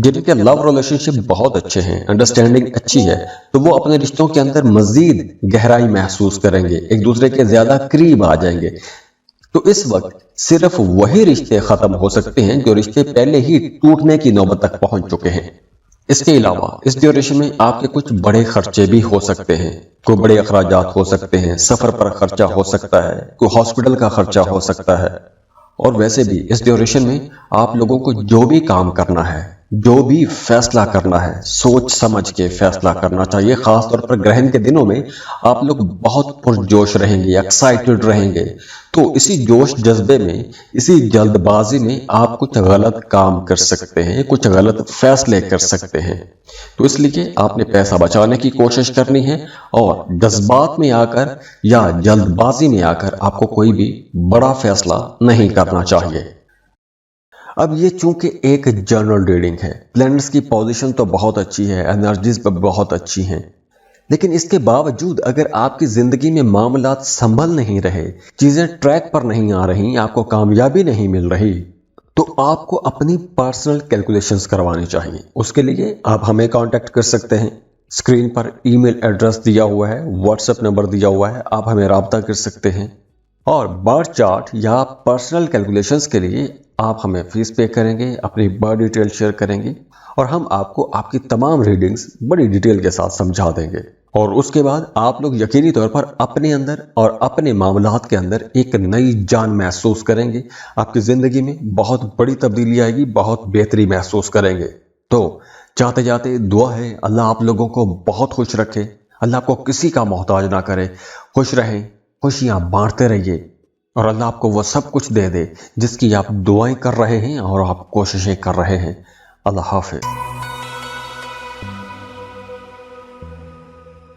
جن کے لو ریلیشن شپ بہت اچھے ہیں، انڈرسٹینڈنگ اچھی ہے، تو وہ اپنے رشتوں کے اندر مزید گہرائی محسوس کریں گے، ایک دوسرے کے زیادہ قریب آ جائیں گے۔ تو اس وقت صرف وہی رشتے ختم ہو سکتے ہیں جو رشتے پہلے ہی ٹوٹنے کی نوبت تک پہنچ چکے ہیں۔ اس کے علاوہ اس ڈیوریشن میں آپ کے کچھ بڑے خرچے بھی ہو سکتے ہیں، کوئی بڑے اخراجات ہو سکتے ہیں، سفر پر خرچہ ہو سکتا ہے، کوئی ہاسپٹل کا خرچہ ہو سکتا ہے۔ اور ویسے بھی اس ڈیوریشن میں آپ لوگوں کو جو بھی کام کرنا ہے، جو بھی فیصلہ کرنا ہے، سوچ سمجھ کے فیصلہ کرنا چاہیے۔ خاص طور پر گرہن کے دنوں میں آپ لوگ بہت پرجوش رہیں گے، ایکسائٹڈ رہیں گے، تو اسی جوش جذبے میں، اسی جلد بازی میں آپ کچھ غلط کام کر سکتے ہیں، کچھ غلط فیصلے کر سکتے ہیں۔ تو اس لیے آپ نے پیسہ بچانے کی کوشش کرنی ہے اور جذبات میں آ کر یا جلد بازی میں آ کر آپ کو کوئی بھی بڑا فیصلہ نہیں کرنا چاہیے۔ اب یہ چونکہ ایک جنرل ریڈنگ ہے، پلینٹس کی پوزیشن تو بہت اچھی ہے، انرجیز بہت اچھی ہیں، لیکن اس کے باوجود اگر آپ کی زندگی میں معاملات سنبھل نہیں رہے، چیزیں ٹریک پر نہیں آ رہی، آپ کو کامیابی نہیں مل رہی، تو آپ کو اپنی پرسنل کیلکولیشنز کروانی چاہیے۔ اس کے لیے آپ ہمیں کانٹیکٹ کر سکتے ہیں، اسکرین پر ای میل ایڈریس دیا ہوا ہے، واٹس ایپ نمبر دیا ہوا ہے، آپ ہمیں رابطہ کر سکتے ہیں۔ اور برتھ چارٹ یا پرسنل کیلکولیشنز کے لیے آپ ہمیں فیس پے کریں گے، اپنی برتھ ڈیٹیل شیئر کریں گے، اور ہم آپ کو آپ کی تمام ریڈنگز بڑی ڈیٹیل کے ساتھ سمجھا دیں گے۔ اور اس کے بعد آپ لوگ یقینی طور پر اپنے اندر اور اپنے معاملات کے اندر ایک نئی جان محسوس کریں گے، آپ کی زندگی میں بہت بڑی تبدیلی آئے گی، بہت بہتری محسوس کریں گے۔ تو جاتے جاتے دعا ہے اللہ آپ لوگوں کو بہت خوش رکھے، اللہ آپ کو کسی کا محتاج نہ کرے، خوش رہیں، خوشیاں بانٹتے رہیے، اور اللہ آپ کو وہ سب کچھ دے دے جس کی آپ دعائیں کر رہے ہیں اور آپ کوششیں کر رہے ہیں۔ اللہ حافظ۔